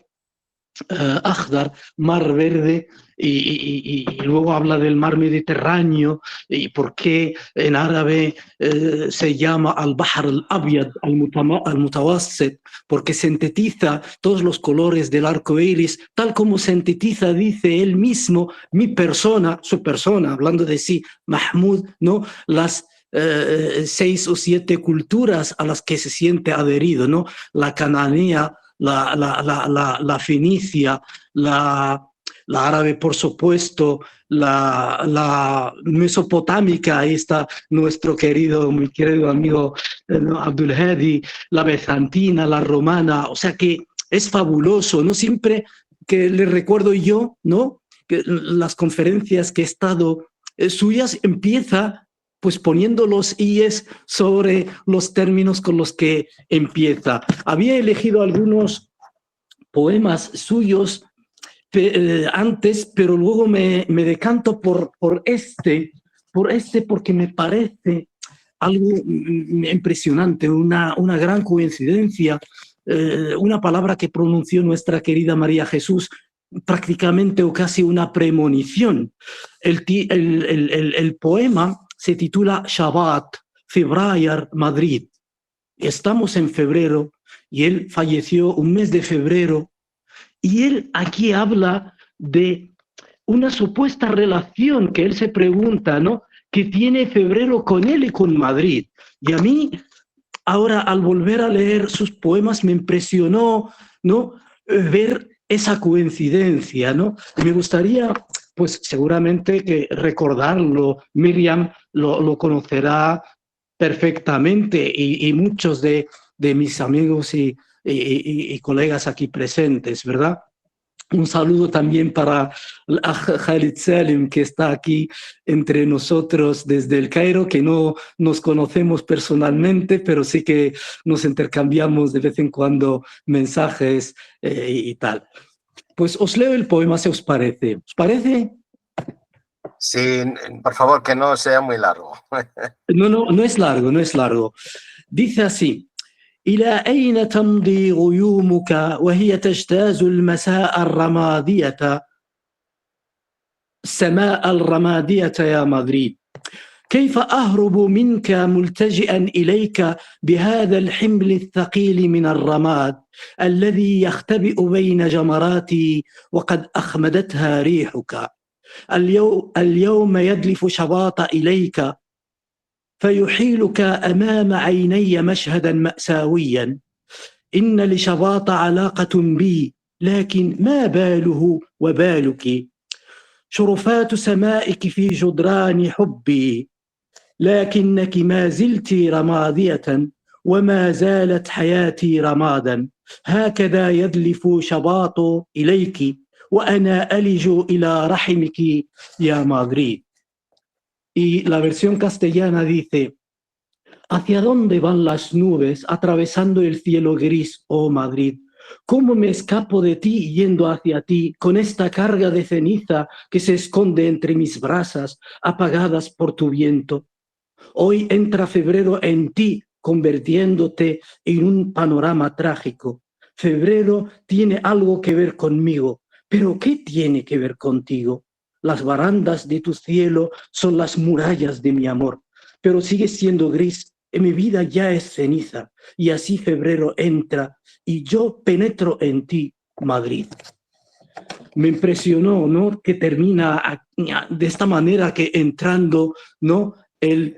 Akhdar, Mar Verde, y luego habla del mar Mediterráneo y por qué en árabe se llama al-Bahr al-Abyad, al-Mutawassit, porque sintetiza todos los colores del arco iris, tal como sintetiza, dice él mismo, mi persona, su persona, hablando de sí, Mahmoud, ¿no? Las 6 o 7 culturas a las que se siente adherido, ¿no? La cananea, la fenicia, la árabe, por supuesto, la mesopotámica, ahí está nuestro mi querido amigo Abdul Hadi, la bizantina, la romana, o sea que es fabuloso, ¿no? Siempre que le recuerdo yo, ¿no? Que las conferencias que he estado suyas empieza pues poniendo los ies sobre los términos con los que empieza. Había elegido algunos poemas suyos antes, pero luego me decanto por este porque me parece algo impresionante, una gran coincidencia, una palabra que pronunció nuestra querida María Jesús, prácticamente o casi una premonición. El poema se titula Shabbat, Febrayar, Madrid. Estamos en febrero y él falleció un mes de febrero, y él aquí habla de una supuesta relación que él se pregunta, ¿no? Que tiene febrero con él y con Madrid. Y a mí, ahora al volver a leer sus poemas, me impresionó, ¿no? Ver esa coincidencia, ¿no? Me gustaría, pues seguramente que recordarlo, Miriam lo conocerá perfectamente, y muchos de mis amigos y colegas aquí presentes, ¿verdad? Un saludo también para Khalid Salim, que está aquí entre nosotros desde el Cairo, que no nos conocemos personalmente, pero sí que nos intercambiamos de vez en cuando mensajes y tal. Pues os leo el poema, si os parece. ¿Os parece? Sí, por favor, que no sea muy largo. No es largo, no es largo. Dice así: إلى أين تمضي غيومك وهي تجتاز المساء الرمادية السماء الرمادية يا مدريد؟ كيف أهرب منك ملتجئا إليك بهذا الحمل الثقيل من الرماد الذي يختبئ بين جمراتي وقد أخمدتها ريحك؟ اليوم يدلف شباط إليك فيحيلك أمام عيني مشهدا مأساويا. إن لشباط علاقة بي لكن ما باله وبالك؟ شرفات سمائك في جدران حبي لكنك ما زلت رمادية وما زالت حياتي رمادا. هكذا يدلف شباط إليك وأنا ألج إلى رحمك يا مدريد. Y la versión castellana dice: ¿hacia dónde van las nubes atravesando el cielo gris, oh Madrid? ¿Cómo me escapo de ti yendo hacia ti con esta carga de ceniza que se esconde entre mis brasas apagadas por tu viento? Hoy entra febrero en ti, convirtiéndote en un panorama trágico. Febrero tiene algo que ver conmigo, pero ¿qué tiene que ver contigo? Las barandas de tu cielo son las murallas de mi amor, pero sigue siendo gris y mi vida ya es ceniza. Y así febrero entra y yo penetro en ti, Madrid. Me impresionó, ¿no? Que termina de esta manera, que entrando, ¿no? En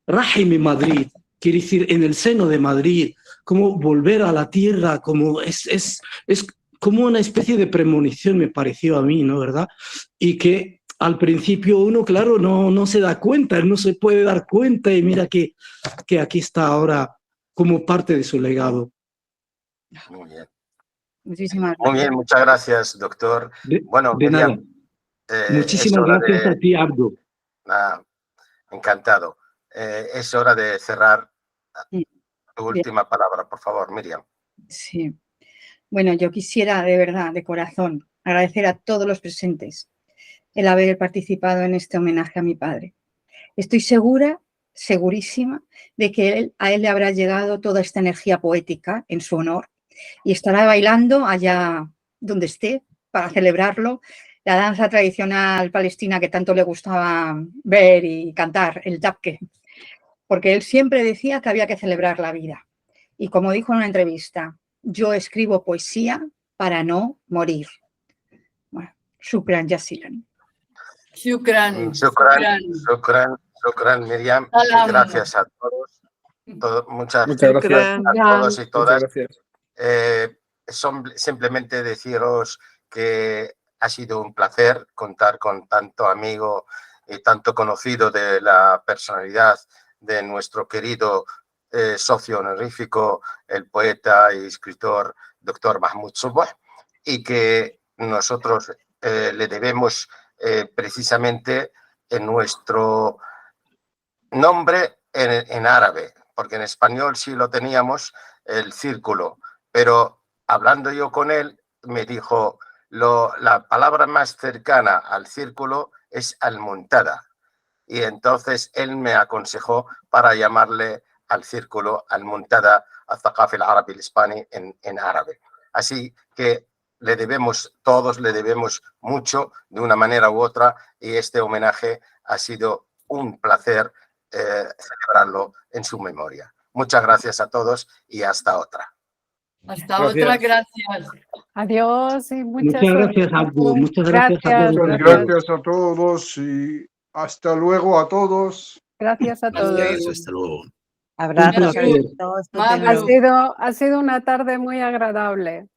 Rahim Madrid, quiere decir en el seno de Madrid, como volver a la tierra, como es como una especie de premonición, me pareció a mí, ¿no? ¿Verdad? Y que al principio uno, claro, no se da cuenta, no se puede dar cuenta, y mira que aquí está ahora como parte de su legado. Muy bien. Muchísimas Muy bien, gracias. muchas gracias, doctor. Bueno, de Miriam, nada. Muchísimas gracias a ti, Abdu. Encantado. Es hora de cerrar. Tu última palabra, por favor, Miriam. Sí. Bueno, yo quisiera de verdad, de corazón, agradecer a todos los presentes el haber participado en este homenaje a mi padre. Estoy segura, segurísima, de que a él le habrá llegado toda esta energía poética en su honor y estará bailando allá donde esté para celebrarlo, la danza tradicional palestina que tanto le gustaba ver y cantar, el tabke, porque él siempre decía que había que celebrar la vida. Y como dijo en una entrevista, yo escribo poesía para no morir. Bueno, shukran jazilan. Shukran. Shukran, Miriam. Y gracias a todos. Muchas gracias a todos y todas. Simplemente deciros que ha sido un placer contar con tanto amigo y tanto conocido de la personalidad de nuestro querido socio honorífico, el poeta y escritor Dr. Mahmoud Sobh, y que nosotros le debemos precisamente en nuestro nombre en árabe, porque en español sí lo teníamos, el círculo, pero hablando yo con él me dijo la palabra más cercana al círculo es al-muntada, y entonces él me aconsejó para llamarle al círculo al-muntada al-thaqafi al-arabi al-hispani en árabe. Así que todos le debemos mucho de una manera u otra, y este homenaje ha sido un placer celebrarlo en su memoria. Muchas gracias a todos y hasta otra. Hasta otra, gracias. Adiós y muchas gracias, Abdu. Muchas gracias a todos. Muchas gracias a todos y hasta luego a todos. Gracias a todos. Hasta luego. Abrazos a todos. Ha sido una tarde muy agradable.